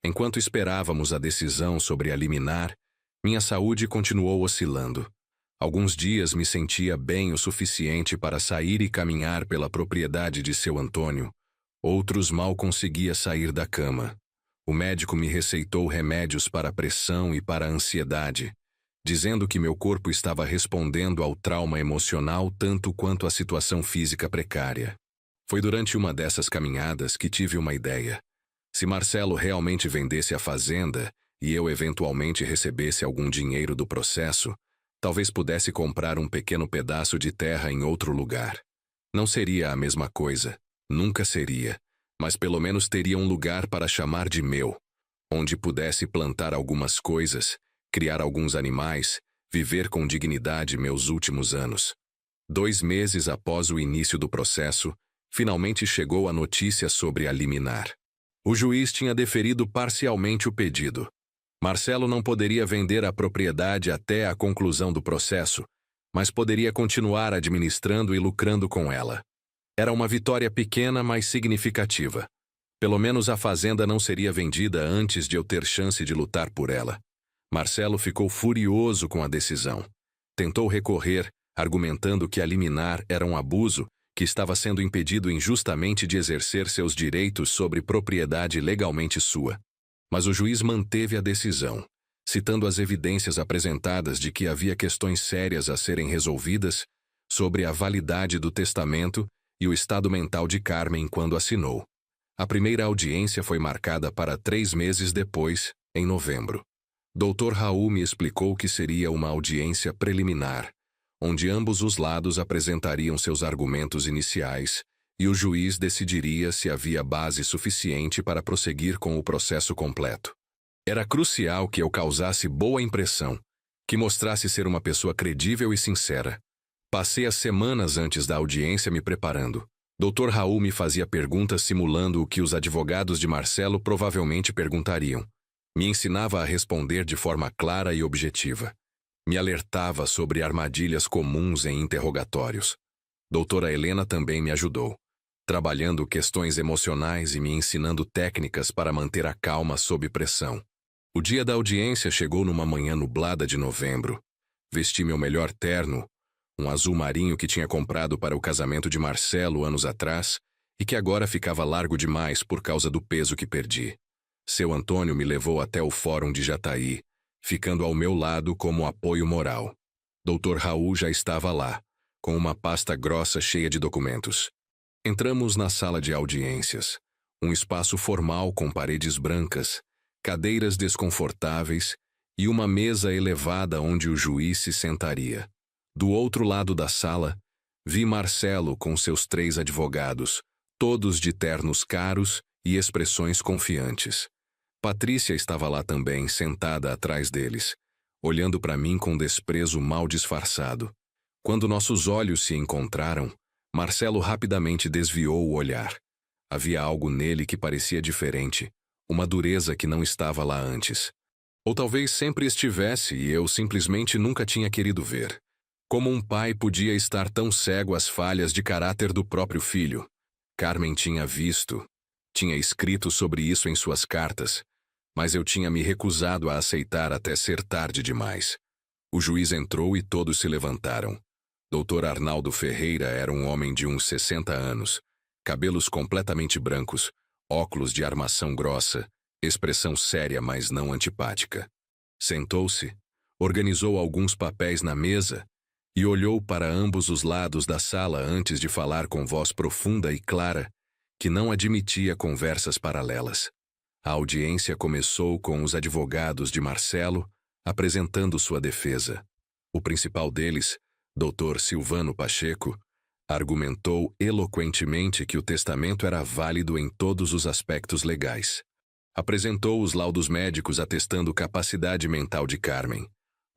Enquanto esperávamos a decisão sobre a liminar, minha saúde continuou oscilando. Alguns dias me sentia bem o suficiente para sair e caminhar pela propriedade de seu Antônio. Outros mal conseguia sair da cama. O médico me receitou remédios para a pressão e para a ansiedade, dizendo que meu corpo estava respondendo ao trauma emocional tanto quanto à situação física precária. Foi durante uma dessas caminhadas que tive uma ideia. Se Marcelo realmente vendesse a fazenda e eu eventualmente recebesse algum dinheiro do processo, talvez pudesse comprar um pequeno pedaço de terra em outro lugar. Não seria a mesma coisa, nunca seria, mas pelo menos teria um lugar para chamar de meu, onde pudesse plantar algumas coisas, criar alguns animais, viver com dignidade meus últimos anos. 2 meses após o início do processo, finalmente chegou a notícia sobre a liminar. O juiz tinha deferido parcialmente o pedido. Marcelo não poderia vender a propriedade até a conclusão do processo, mas poderia continuar administrando e lucrando com ela. Era uma vitória pequena, mas significativa. Pelo menos a fazenda não seria vendida antes de eu ter chance de lutar por ela. Marcelo ficou furioso com a decisão. Tentou recorrer, argumentando que a liminar era um abuso, que estava sendo impedido injustamente de exercer seus direitos sobre propriedade legalmente sua. Mas o juiz manteve a decisão, citando as evidências apresentadas de que havia questões sérias a serem resolvidas sobre a validade do testamento e o estado mental de Carmen quando assinou. A primeira audiência foi marcada para 3 meses depois, em novembro. Dr. Raul me explicou que seria uma audiência preliminar, onde ambos os lados apresentariam seus argumentos iniciais e o juiz decidiria se havia base suficiente para prosseguir com o processo completo. Era crucial que eu causasse boa impressão, que mostrasse ser uma pessoa credível e sincera. Passei as semanas antes da audiência me preparando. Dr. Raul me fazia perguntas simulando o que os advogados de Marcelo provavelmente perguntariam. Me ensinava a responder de forma clara e objetiva. Me alertava sobre armadilhas comuns em interrogatórios. Doutora Helena também me ajudou, trabalhando questões emocionais e me ensinando técnicas para manter a calma sob pressão. O dia da audiência chegou numa manhã nublada de novembro. Vesti meu melhor terno, um azul marinho que tinha comprado para o casamento de Marcelo anos atrás e que agora ficava largo demais por causa do peso que perdi. Seu Antônio me levou até o Fórum de Jataí, ficando ao meu lado como apoio moral. Dr. Raul já estava lá, com uma pasta grossa cheia de documentos. Entramos na sala de audiências, um espaço formal com paredes brancas, cadeiras desconfortáveis e uma mesa elevada onde o juiz se sentaria. Do outro lado da sala, vi Marcelo com seus 3 advogados, todos de ternos caros e expressões confiantes. Patrícia estava lá também, sentada atrás deles, olhando para mim com desprezo mal disfarçado. Quando nossos olhos se encontraram, Marcelo rapidamente desviou o olhar. Havia algo nele que parecia diferente, uma dureza que não estava lá antes. Ou talvez sempre estivesse e eu simplesmente nunca tinha querido ver. Como um pai podia estar tão cego às falhas de caráter do próprio filho? Carmen tinha visto, tinha escrito sobre isso em suas cartas, mas eu tinha me recusado a aceitar até ser tarde demais. O juiz entrou e todos se levantaram. Dr. Arnaldo Ferreira era um homem de uns 60 anos, cabelos completamente brancos, óculos de armação grossa, expressão séria, mas não antipática. Sentou-se, organizou alguns papéis na mesa e olhou para ambos os lados da sala antes de falar com voz profunda e clara, que não admitia conversas paralelas. A audiência começou com os advogados de Marcelo apresentando sua defesa. O principal deles, Dr. Silvano Pacheco, argumentou eloquentemente que o testamento era válido em todos os aspectos legais. Apresentou os laudos médicos atestando capacidade mental de Carmen.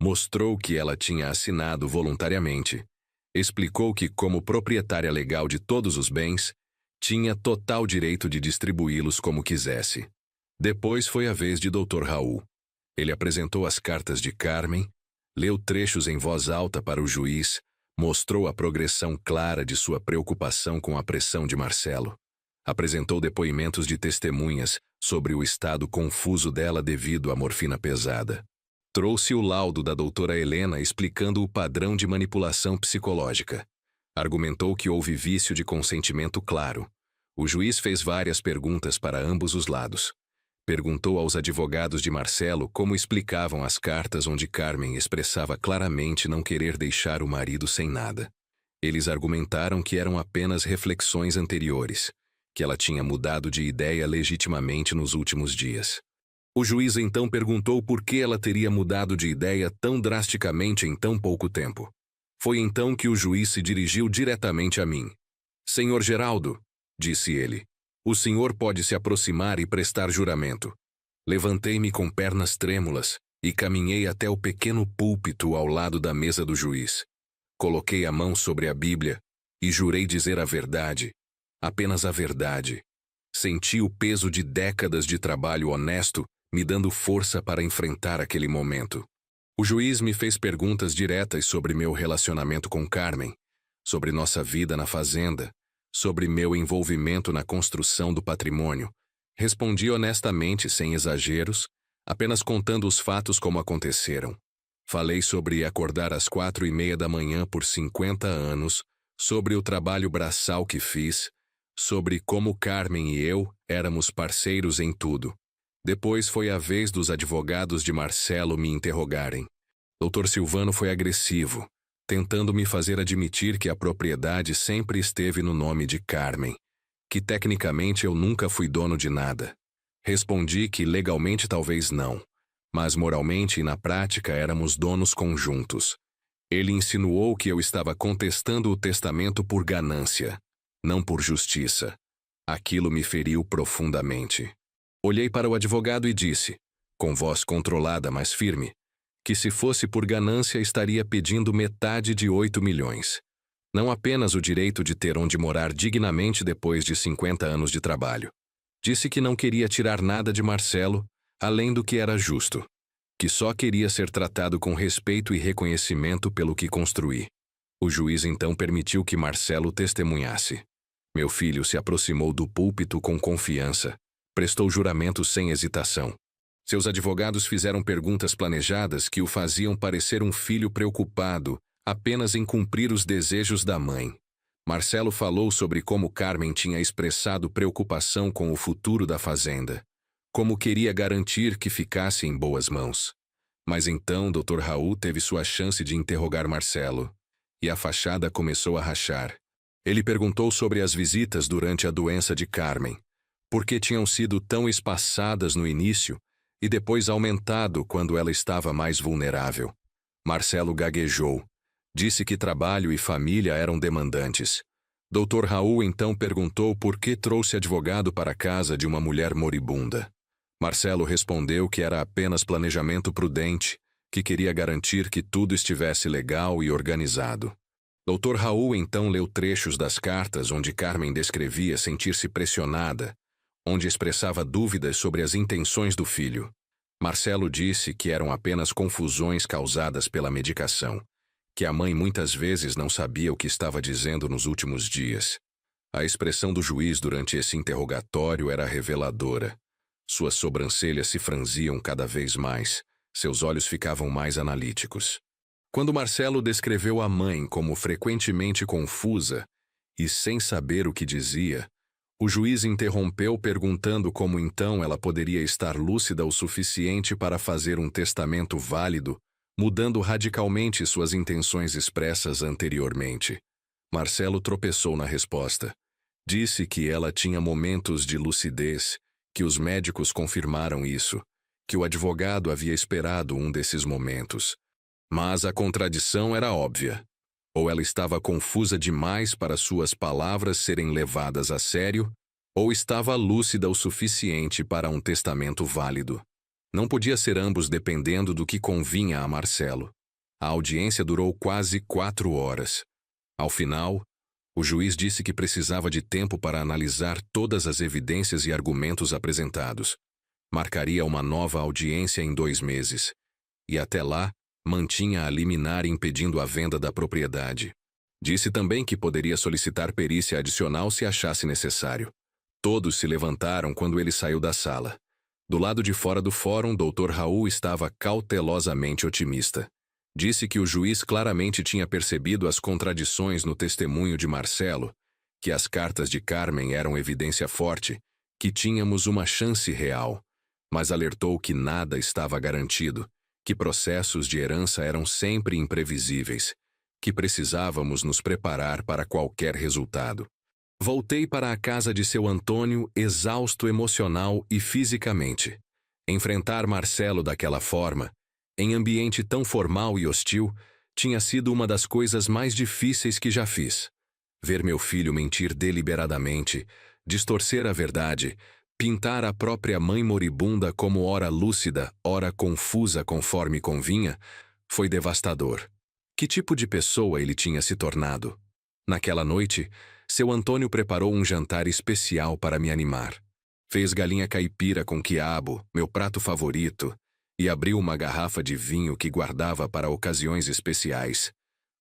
Mostrou que ela tinha assinado voluntariamente. Explicou que, como proprietária legal de todos os bens, tinha total direito de distribuí-los como quisesse. Depois foi a vez de Dr. Raul. Ele apresentou as cartas de Carmen, leu trechos em voz alta para o juiz, mostrou a progressão clara de sua preocupação com a pressão de Marcelo. Apresentou depoimentos de testemunhas sobre o estado confuso dela devido à morfina pesada. Trouxe o laudo da doutora Helena explicando o padrão de manipulação psicológica. Argumentou que houve vício de consentimento claro. O juiz fez várias perguntas para ambos os lados. Perguntou aos advogados de Marcelo como explicavam as cartas onde Carmen expressava claramente não querer deixar o marido sem nada. Eles argumentaram que eram apenas reflexões anteriores, que ela tinha mudado de ideia legitimamente nos últimos dias. O juiz então perguntou por que ela teria mudado de ideia tão drasticamente em tão pouco tempo. Foi então que o juiz se dirigiu diretamente a mim. "Senhor Geraldo", disse ele, "o senhor pode se aproximar e prestar juramento." Levantei-me com pernas trêmulas e caminhei até o pequeno púlpito ao lado da mesa do juiz. Coloquei a mão sobre a Bíblia e jurei dizer a verdade, apenas a verdade. Senti o peso de décadas de trabalho honesto me dando força para enfrentar aquele momento. O juiz me fez perguntas diretas sobre meu relacionamento com Carmen, sobre nossa vida na fazenda, sobre meu envolvimento na construção do patrimônio. Respondi honestamente, sem exageros, apenas contando os fatos como aconteceram. Falei sobre acordar às 4:30 da manhã por 50 anos, sobre o trabalho braçal que fiz, sobre como Carmen e eu éramos parceiros em tudo. Depois foi a vez dos advogados de Marcelo me interrogarem. Dr. Silvano foi agressivo, tentando me fazer admitir que a propriedade sempre esteve no nome de Carmen, que tecnicamente eu nunca fui dono de nada. Respondi que legalmente talvez não, mas moralmente e na prática éramos donos conjuntos. Ele insinuou que eu estava contestando o testamento por ganância, não por justiça. Aquilo me feriu profundamente. Olhei para o advogado e disse: com voz controlada, mas firme, que se fosse por ganância estaria pedindo metade de 8 milhões. Não apenas o direito de ter onde morar dignamente depois de 50 anos de trabalho. Disse que não queria tirar nada de Marcelo, além do que era justo. Que só queria ser tratado com respeito e reconhecimento pelo que construí. O juiz então permitiu que Marcelo testemunhasse. Meu filho se aproximou do púlpito com confiança, prestou juramento sem hesitação. Seus advogados fizeram perguntas planejadas que o faziam parecer um filho preocupado apenas em cumprir os desejos da mãe. Marcelo falou sobre como Carmen tinha expressado preocupação com o futuro da fazenda, como queria garantir que ficasse em boas mãos. Mas então Dr. Raul teve sua chance de interrogar Marcelo, e a fachada começou a rachar. Ele perguntou sobre as visitas durante a doença de Carmen, por que tinham sido tão espaçadas no início e depois aumentado quando ela estava mais vulnerável. Marcelo gaguejou. Disse que trabalho e família eram demandantes. Dr. Raul então perguntou por que trouxe advogado para a casa de uma mulher moribunda. Marcelo respondeu que era apenas planejamento prudente, que queria garantir que tudo estivesse legal e organizado. Dr. Raul então leu trechos das cartas onde Carmen descrevia sentir-se pressionada, onde expressava dúvidas sobre as intenções do filho. Marcelo disse que eram apenas confusões causadas pela medicação, que a mãe muitas vezes não sabia o que estava dizendo nos últimos dias. A expressão do juiz durante esse interrogatório era reveladora. Suas sobrancelhas se franziam cada vez mais, seus olhos ficavam mais analíticos. Quando Marcelo descreveu a mãe como frequentemente confusa e sem saber o que dizia, o juiz interrompeu perguntando como então ela poderia estar lúcida o suficiente para fazer um testamento válido, mudando radicalmente suas intenções expressas anteriormente. Marcelo tropeçou na resposta. Disse que ela tinha momentos de lucidez, que os médicos confirmaram isso, que o advogado havia esperado um desses momentos. Mas a contradição era óbvia. Ou ela estava confusa demais para suas palavras serem levadas a sério, ou estava lúcida o suficiente para um testamento válido. Não podia ser ambos dependendo do que convinha a Marcelo. A audiência durou quase 4 horas. Ao final, o juiz disse que precisava de tempo para analisar todas as evidências e argumentos apresentados. Marcaria uma nova audiência em 2 meses. E até lá, mantinha a liminar impedindo a venda da propriedade. Disse também que poderia solicitar perícia adicional se achasse necessário. Todos se levantaram quando ele saiu da sala. Do lado de fora do fórum, Dr. Raul estava cautelosamente otimista. Disse que o juiz claramente tinha percebido as contradições no testemunho de Marcelo, que as cartas de Carmen eram evidência forte, que tínhamos uma chance real, mas alertou que nada estava garantido, que processos de herança eram sempre imprevisíveis, que precisávamos nos preparar para qualquer resultado. Voltei para a casa de seu Antônio exausto emocional e fisicamente. Enfrentar Marcelo daquela forma, em ambiente tão formal e hostil, tinha sido uma das coisas mais difíceis que já fiz. Ver meu filho mentir deliberadamente, distorcer a verdade, pintar a própria mãe moribunda como ora lúcida, ora confusa conforme convinha, foi devastador. Que tipo de pessoa ele tinha se tornado? Naquela noite, seu Antônio preparou um jantar especial para me animar. Fez galinha caipira com quiabo, meu prato favorito, e abriu uma garrafa de vinho que guardava para ocasiões especiais.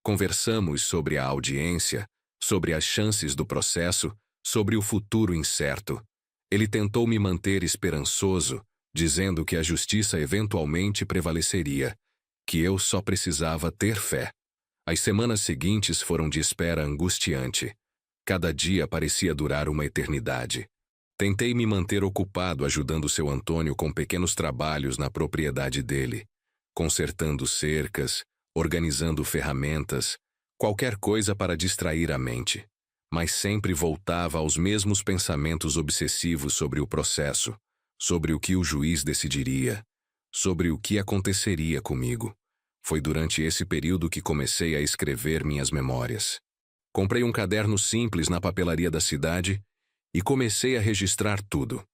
Conversamos sobre a audiência, sobre as chances do processo, sobre o futuro incerto. Ele tentou me manter esperançoso, dizendo que a justiça eventualmente prevaleceria, que eu só precisava ter fé. As semanas seguintes foram de espera angustiante. Cada dia parecia durar uma eternidade. Tentei me manter ocupado ajudando seu Antônio com pequenos trabalhos na propriedade dele, consertando cercas, organizando ferramentas, qualquer coisa para distrair a mente. Mas sempre voltava aos mesmos pensamentos obsessivos sobre o processo, sobre o que o juiz decidiria, sobre o que aconteceria comigo. Foi durante esse período que comecei a escrever minhas memórias. Comprei um caderno simples na papelaria da cidade e comecei a registrar tudo.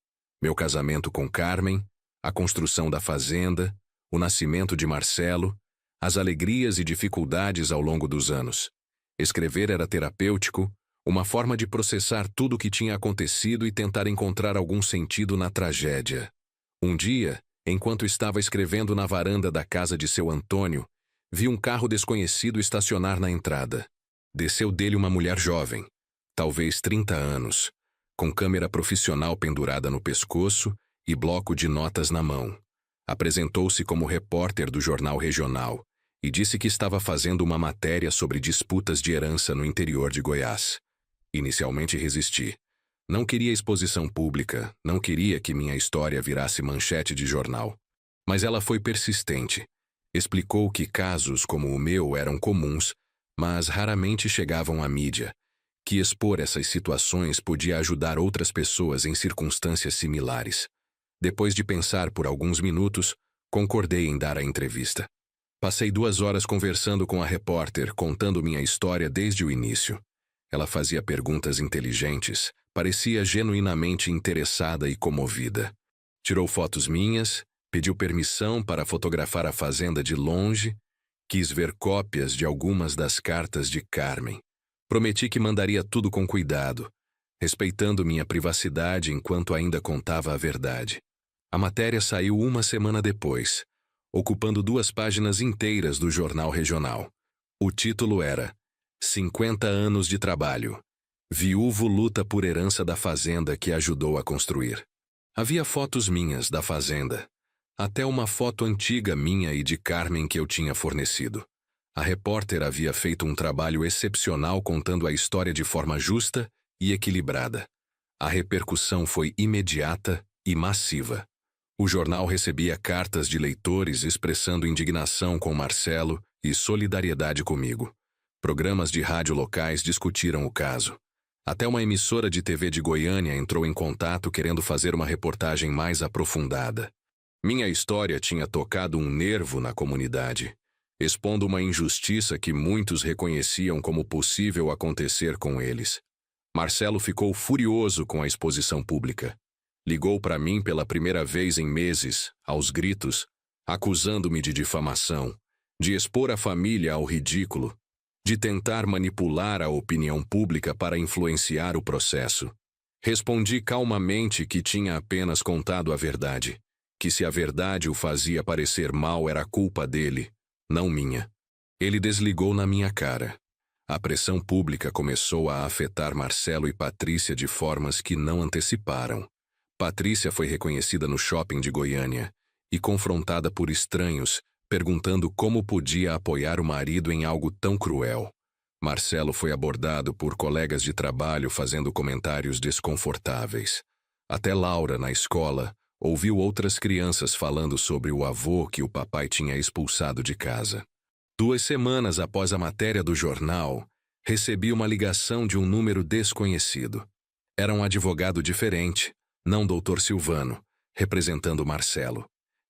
Meu casamento com Carmen, A construção da fazenda, o nascimento de Marcelo, as alegrias e dificuldades ao longo dos anos. Escrever era terapêutico, uma forma de processar tudo o que tinha acontecido e tentar encontrar algum sentido na tragédia. Um dia, enquanto estava escrevendo na varanda da casa de seu Antônio, vi um carro desconhecido estacionar na entrada. Desceu dele uma mulher jovem, talvez 30 anos, com câmera profissional pendurada no pescoço e bloco de notas na mão. Apresentou-se como repórter do jornal regional e disse que estava fazendo uma matéria sobre disputas de herança no interior de Goiás. Inicialmente resisti. Não queria exposição pública, não queria que minha história virasse manchete de jornal. Mas ela foi persistente. Explicou que casos como o meu eram comuns, mas raramente chegavam à mídia, que expor essas situações podia ajudar outras pessoas em circunstâncias similares. Depois de pensar por alguns minutos, concordei em dar a entrevista. Passei 2 horas conversando com a repórter, contando minha história desde o início. Ela fazia perguntas inteligentes, parecia genuinamente interessada e comovida. Tirou fotos minhas, pediu permissão para fotografar a fazenda de longe, quis ver cópias de algumas das cartas de Carmen. Prometi que mandaria tudo com cuidado, respeitando minha privacidade enquanto ainda contava a verdade. A matéria saiu 1 semana depois, ocupando 2 páginas inteiras do jornal regional. O título era 50 anos de trabalho. Viúvo luta por herança da fazenda que ajudou a construir. Havia fotos minhas da fazenda, até uma foto antiga minha e de Carmen que eu tinha fornecido. A repórter havia feito um trabalho excepcional contando a história de forma justa e equilibrada. A repercussão foi imediata e massiva. O jornal recebia cartas de leitores expressando indignação com Marcelo e solidariedade comigo. Programas de rádio locais discutiram o caso. Até uma emissora de TV de Goiânia entrou em contato querendo fazer uma reportagem mais aprofundada. Minha história tinha tocado um nervo na comunidade, expondo uma injustiça que muitos reconheciam como possível acontecer com eles. Marcelo ficou furioso com a exposição pública. Ligou para mim pela primeira vez em meses, aos gritos, acusando-me de difamação, de expor a família ao ridículo, de tentar manipular a opinião pública para influenciar o processo. Respondi calmamente que tinha apenas contado a verdade, que se a verdade o fazia parecer mal era culpa dele, não minha. Ele desligou na minha cara. A pressão pública começou a afetar Marcelo e Patrícia de formas que não anteciparam. Patrícia foi reconhecida no shopping de Goiânia e confrontada por estranhos, perguntando como podia apoiar o marido em algo tão cruel. Marcelo foi abordado por colegas de trabalho fazendo comentários desconfortáveis. Até Laura, na escola, ouviu outras crianças falando sobre o avô que o papai tinha expulsado de casa. 2 semanas após a matéria do jornal, recebi uma ligação de um número desconhecido. Era um advogado diferente, não Dr. Silvano, representando Marcelo.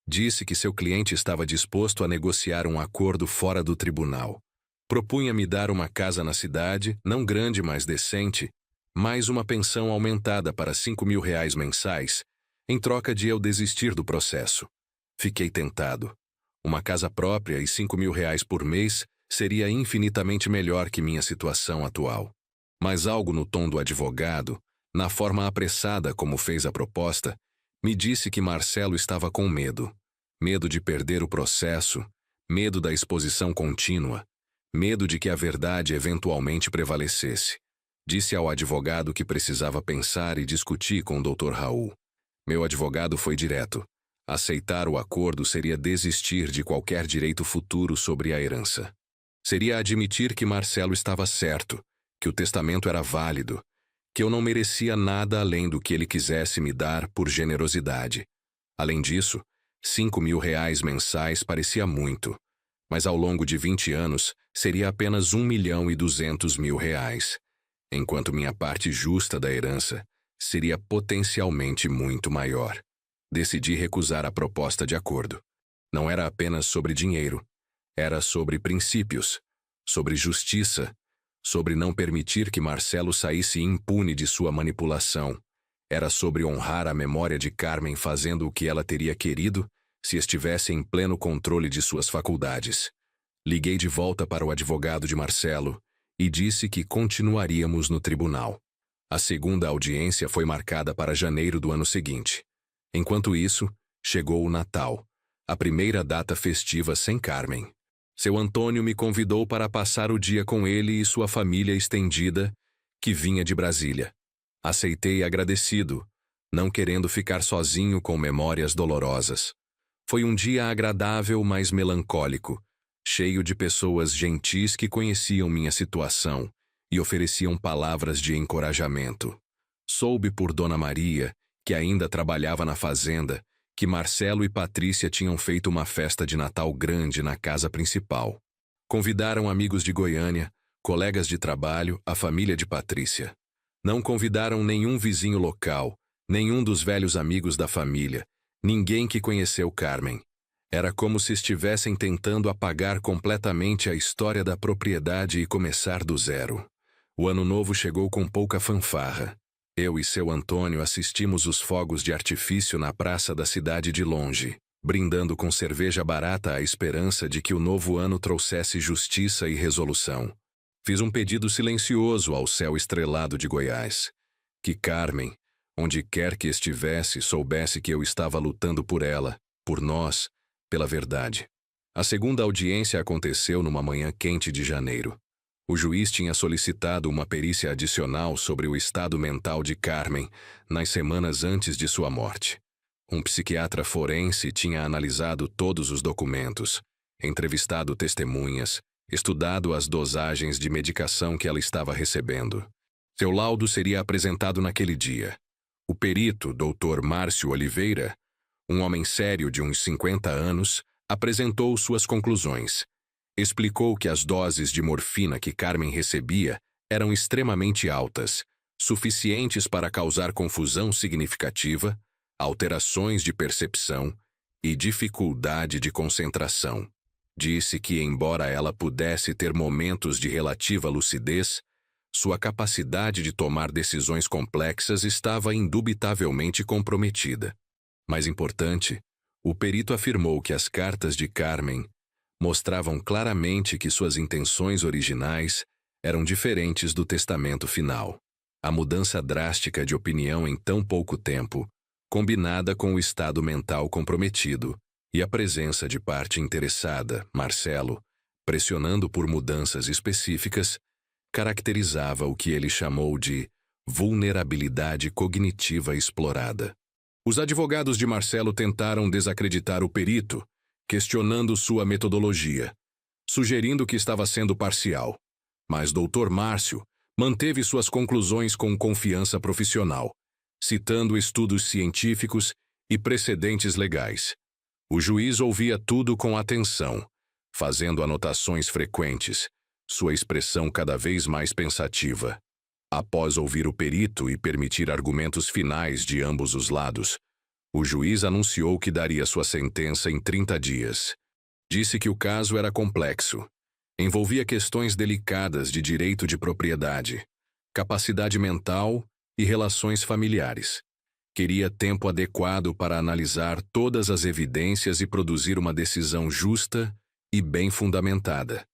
Disse que seu cliente estava disposto a negociar um acordo fora do tribunal. Propunha-me dar uma casa na cidade, não grande, mas decente, mais uma pensão aumentada para R$ 5.000 mensais, em troca de eu desistir do processo. Fiquei tentado. Uma casa própria e R$ 5.000 por mês seria infinitamente melhor que minha situação atual. Mas algo no tom do advogado, na forma apressada como fez a proposta, me disse que Marcelo estava com medo. Medo de perder o processo, medo da exposição contínua, medo de que a verdade eventualmente prevalecesse. Disse ao advogado que precisava pensar e discutir com o Dr. Raul. Meu advogado foi direto. Aceitar o acordo seria desistir de qualquer direito futuro sobre a herança. Seria admitir que Marcelo estava certo, que o testamento era válido, que eu não merecia nada além do que ele quisesse me dar por generosidade. Além disso, R$ 5.000 mensais parecia muito, mas ao longo de 20 anos seria apenas R$ 1.200.000, enquanto minha parte justa da herança seria potencialmente muito maior. Decidi recusar a proposta de acordo. Não era apenas sobre dinheiro, era sobre princípios, sobre justiça, sobre não permitir que Marcelo saísse impune de sua manipulação. Era sobre honrar a memória de Carmen fazendo o que ela teria querido se estivesse em pleno controle de suas faculdades. Liguei de volta para o advogado de Marcelo e disse que continuaríamos no tribunal. A segunda audiência foi marcada para janeiro do ano seguinte. Enquanto isso, chegou o Natal, a primeira data festiva sem Carmen. Seu Antônio me convidou para passar o dia com ele e sua família estendida, que vinha de Brasília. Aceitei agradecido, não querendo ficar sozinho com memórias dolorosas. Foi um dia agradável, mas melancólico, cheio de pessoas gentis que conheciam minha situação e ofereciam palavras de encorajamento. Soube por Dona Maria, que ainda trabalhava na fazenda, que Marcelo e Patrícia tinham feito uma festa de Natal grande na casa principal. Convidaram amigos de Goiânia, colegas de trabalho, a família de Patrícia. Não convidaram nenhum vizinho local, nenhum dos velhos amigos da família, ninguém que conheceu Carmen. Era como se estivessem tentando apagar completamente a história da propriedade e começar do zero. O ano novo chegou com pouca fanfarra. Eu e seu Antônio assistimos os fogos de artifício na praça da cidade de longe, brindando com cerveja barata à esperança de que o novo ano trouxesse justiça e resolução. Fiz um pedido silencioso ao céu estrelado de Goiás. Que Carmen, onde quer que estivesse, soubesse que eu estava lutando por ela, por nós, pela verdade. A segunda audiência aconteceu numa manhã quente de janeiro. O juiz tinha solicitado uma perícia adicional sobre o estado mental de Carmen nas semanas antes de sua morte. Um psiquiatra forense tinha analisado todos os documentos, entrevistado testemunhas, estudado as dosagens de medicação que ela estava recebendo. Seu laudo seria apresentado naquele dia. O perito, Dr. Márcio Oliveira, um homem sério de uns 50 anos, apresentou suas conclusões. Explicou que as doses de morfina que Carmen recebia eram extremamente altas, suficientes para causar confusão significativa, alterações de percepção e dificuldade de concentração. Disse que, embora ela pudesse ter momentos de relativa lucidez, sua capacidade de tomar decisões complexas estava indubitavelmente comprometida. Mais importante, o perito afirmou que as cartas de Carmen mostravam claramente que suas intenções originais eram diferentes do testamento final. A mudança drástica de opinião em tão pouco tempo, combinada com o estado mental comprometido e a presença de parte interessada, Marcelo, pressionando por mudanças específicas, caracterizava o que ele chamou de vulnerabilidade cognitiva explorada. Os advogados de Marcelo tentaram desacreditar o perito, questionando sua metodologia, sugerindo que estava sendo parcial. Mas Dr. Márcio manteve suas conclusões com confiança profissional, citando estudos científicos e precedentes legais. O juiz ouvia tudo com atenção, fazendo anotações frequentes, sua expressão cada vez mais pensativa. Após ouvir o perito e permitir argumentos finais de ambos os lados, o juiz anunciou que daria sua sentença em 30 dias. Disse que o caso era complexo. Envolvia questões delicadas de direito de propriedade, capacidade mental e relações familiares. Queria tempo adequado para analisar todas as evidências e produzir uma decisão justa e bem fundamentada.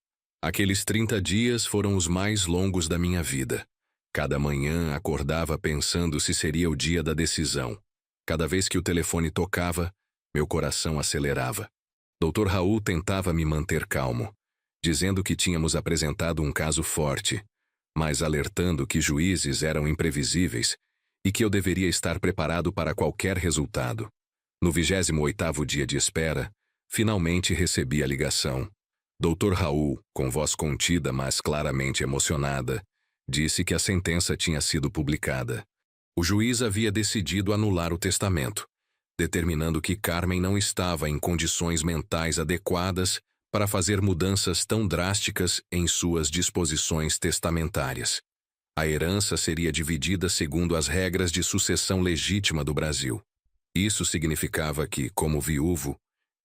Aqueles 30 dias foram os mais longos da minha vida. Cada manhã acordava pensando se seria o dia da decisão. Cada vez que o telefone tocava, meu coração acelerava. Dr. Raul tentava me manter calmo, dizendo que tínhamos apresentado um caso forte, mas alertando que juízes eram imprevisíveis e que eu deveria estar preparado para qualquer resultado. No 28º dia de espera, finalmente recebi a ligação. Dr. Raul, com voz contida mas claramente emocionada, disse que a sentença tinha sido publicada. O juiz havia decidido anular o testamento, determinando que Carmen não estava em condições mentais adequadas para fazer mudanças tão drásticas em suas disposições testamentárias. A herança seria dividida segundo as regras de sucessão legítima do Brasil. Isso significava que, como viúvo,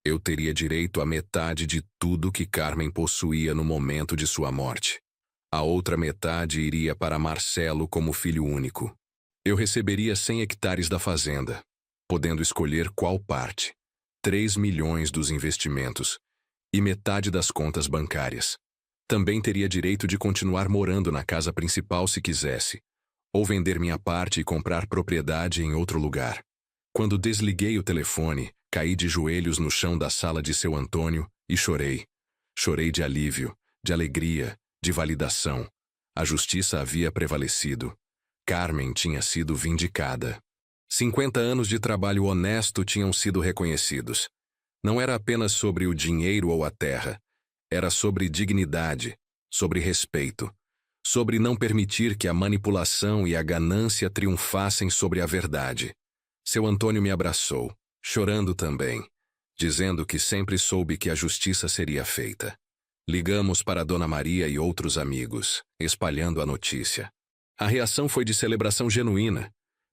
eu teria direito à metade de tudo que Carmen possuía no momento de sua morte. A outra metade iria para Marcelo como filho único. Eu receberia 100 hectares da fazenda, podendo escolher qual parte. 3 milhões dos investimentos e metade das contas bancárias. Também teria direito de continuar morando na casa principal se quisesse, ou vender minha parte e comprar propriedade em outro lugar. Quando desliguei o telefone, caí de joelhos no chão da sala de seu Antônio e chorei. Chorei de alívio, de alegria, de validação. A justiça havia prevalecido. Carmen tinha sido vindicada. 50 anos de trabalho honesto tinham sido reconhecidos. Não era apenas sobre o dinheiro ou a terra. Era sobre dignidade, sobre respeito, sobre não permitir que a manipulação e a ganância triunfassem sobre a verdade. Seu Antônio me abraçou, chorando também, dizendo que sempre soube que a justiça seria feita. Ligamos para Dona Maria e outros amigos, espalhando a notícia. A reação foi de celebração genuína.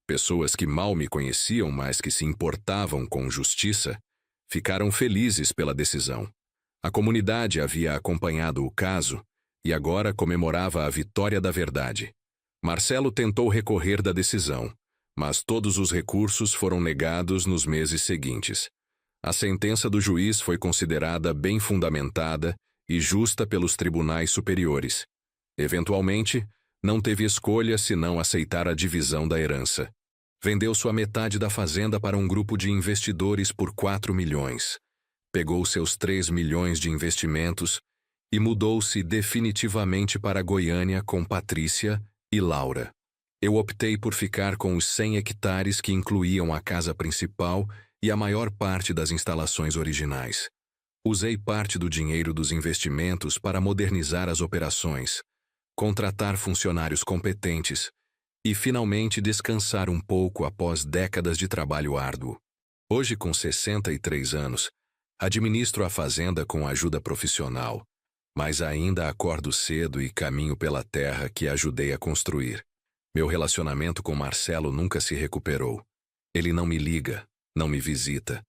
Pessoas que mal me conheciam, mas que se importavam com justiça, ficaram felizes pela decisão. A comunidade havia acompanhado o caso e agora comemorava a vitória da verdade. Marcelo tentou recorrer da decisão, mas todos os recursos foram negados nos meses seguintes. A sentença do juiz foi considerada bem fundamentada e justa pelos tribunais superiores. Eventualmente, não teve escolha senão aceitar a divisão da herança. Vendeu sua metade da fazenda para um grupo de investidores por 4 milhões. Pegou seus 3 milhões de investimentos e mudou-se definitivamente para Goiânia com Patrícia e Laura. Eu optei por ficar com os 100 hectares que incluíam a casa principal e a maior parte das instalações originais. Usei parte do dinheiro dos investimentos para modernizar as operações, contratar funcionários competentes e finalmente descansar um pouco após décadas de trabalho árduo. Hoje, com 63 anos, administro a fazenda com ajuda profissional, mas ainda acordo cedo e caminho pela terra que ajudei a construir. Meu relacionamento com Marcelo nunca se recuperou. Ele não me liga, não me visita,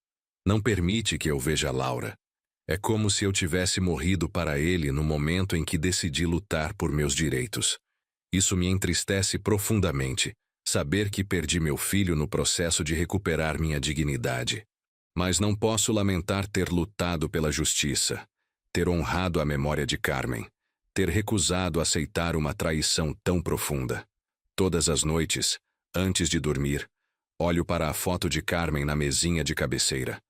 não permite que eu veja Laura. É como se eu tivesse morrido para ele no momento em que decidi lutar por meus direitos. Isso me entristece profundamente, saber que perdi meu filho no processo de recuperar minha dignidade. Mas não posso lamentar ter lutado pela justiça, ter honrado a memória de Carmen, ter recusado aceitar uma traição tão profunda. Todas as noites, antes de dormir, olho para a foto de Carmen na mesinha de cabeceira.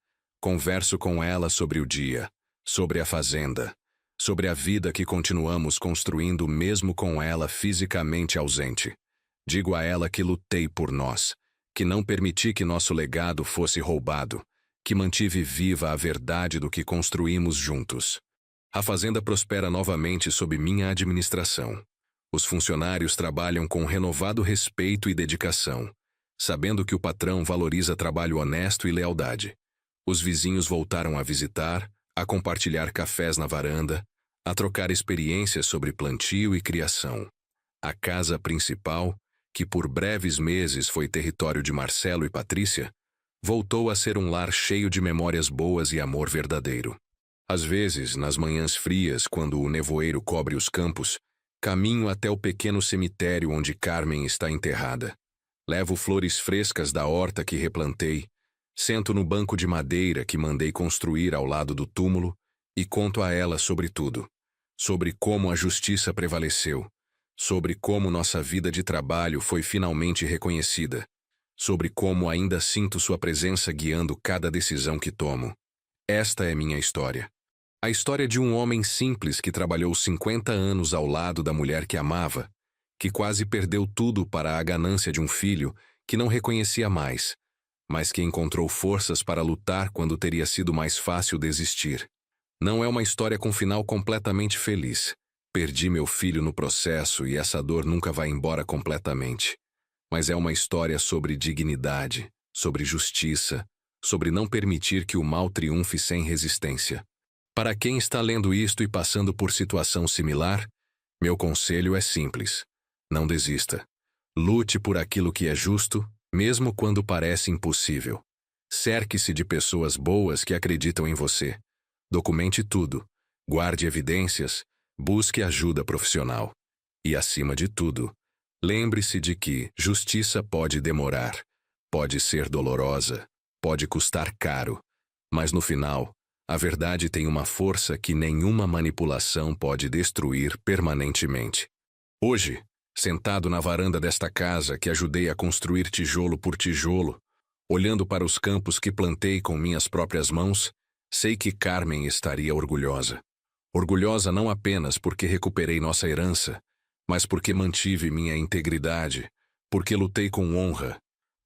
Converso com ela sobre o dia, sobre a fazenda, sobre a vida que continuamos construindo mesmo com ela fisicamente ausente. Digo a ela que lutei por nós, que não permiti que nosso legado fosse roubado, que mantive viva a verdade do que construímos juntos. A fazenda prospera novamente sob minha administração. Os funcionários trabalham com renovado respeito e dedicação, sabendo que o patrão valoriza trabalho honesto e lealdade. Os vizinhos voltaram a visitar, a compartilhar cafés na varanda, a trocar experiências sobre plantio e criação. A casa principal, que por breves meses foi território de Marcelo e Patrícia, voltou a ser um lar cheio de memórias boas e amor verdadeiro. Às vezes, nas manhãs frias, quando o nevoeiro cobre os campos, caminho até o pequeno cemitério onde Carmen está enterrada. Levo flores frescas da horta que replantei, sento no banco de madeira que mandei construir ao lado do túmulo e conto a ela sobre tudo. Sobre como a justiça prevaleceu, sobre como nossa vida de trabalho foi finalmente reconhecida, sobre como ainda sinto sua presença guiando cada decisão que tomo. Esta é minha história. A história de um homem simples que trabalhou 50 anos ao lado da mulher que amava, que quase perdeu tudo para a ganância de um filho que não reconhecia mais, mas que encontrou forças para lutar quando teria sido mais fácil desistir. Não é uma história com final completamente feliz. Perdi meu filho no processo e essa dor nunca vai embora completamente. Mas é uma história sobre dignidade, sobre justiça, sobre não permitir que o mal triunfe sem resistência. Para quem está lendo isto e passando por situação similar, meu conselho é simples. Não desista. Lute por aquilo que é justo, mesmo quando parece impossível. Cerque-se de pessoas boas que acreditam em você. Documente tudo. Guarde evidências. Busque ajuda profissional. E, acima de tudo, Lembre-se de que justiça pode demorar, pode ser dolorosa, pode custar caro, mas no final, a verdade tem uma força que nenhuma manipulação pode destruir permanentemente. Hoje, sentado na varanda desta casa que ajudei a construir tijolo por tijolo, olhando para os campos que plantei com minhas próprias mãos, sei que Carmen estaria orgulhosa. Orgulhosa não apenas porque recuperei nossa herança, mas porque mantive minha integridade, porque lutei com honra,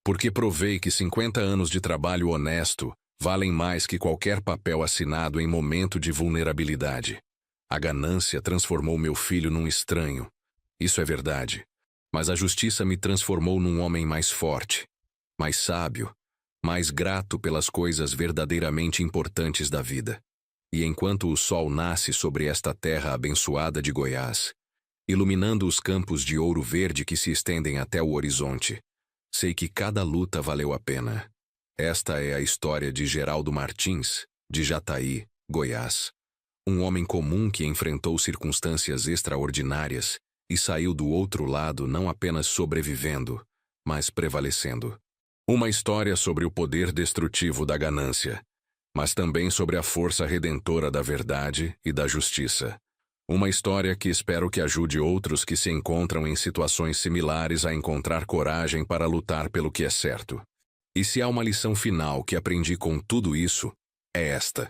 porque provei que 50 anos de trabalho honesto valem mais que qualquer papel assinado em momento de vulnerabilidade. A ganância transformou meu filho num estranho. Isso é verdade. Mas a justiça me transformou num homem mais forte, mais sábio, mais grato pelas coisas verdadeiramente importantes da vida. E enquanto o sol nasce sobre esta terra abençoada de Goiás, iluminando os campos de ouro verde que se estendem até o horizonte, sei que cada luta valeu a pena. Esta é a história de Geraldo Martins, de Jataí, Goiás. Um homem comum que enfrentou circunstâncias extraordinárias e saiu do outro lado não apenas sobrevivendo, mas prevalecendo. Uma história sobre o poder destrutivo da ganância, mas também sobre a força redentora da verdade e da justiça. Uma história que espero que ajude outros que se encontram em situações similares a encontrar coragem para lutar pelo que é certo. E se há uma lição final que aprendi com tudo isso, é esta.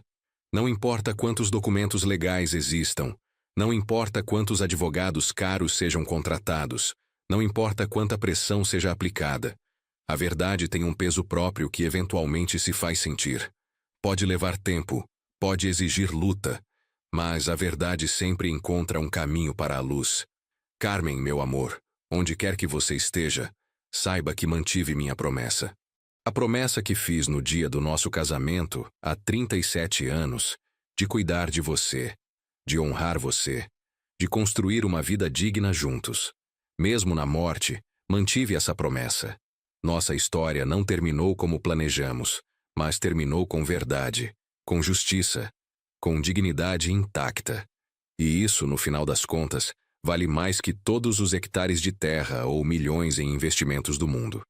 Não importa quantos documentos legais existam, não importa quantos advogados caros sejam contratados, não importa quanta pressão seja aplicada, a verdade tem um peso próprio que eventualmente se faz sentir. Pode levar tempo, pode exigir luta, mas a verdade sempre encontra um caminho para a luz. Carmen, meu amor, onde quer que você esteja, saiba que mantive minha promessa. A promessa que fiz no dia do nosso casamento, há 37 anos, de cuidar de você, de honrar você, de construir uma vida digna juntos. Mesmo na morte, mantive essa promessa. Nossa história não terminou como planejamos, mas terminou com verdade, com justiça, com dignidade intacta. E isso, no final das contas, vale mais que todos os hectares de terra ou milhões em investimentos do mundo.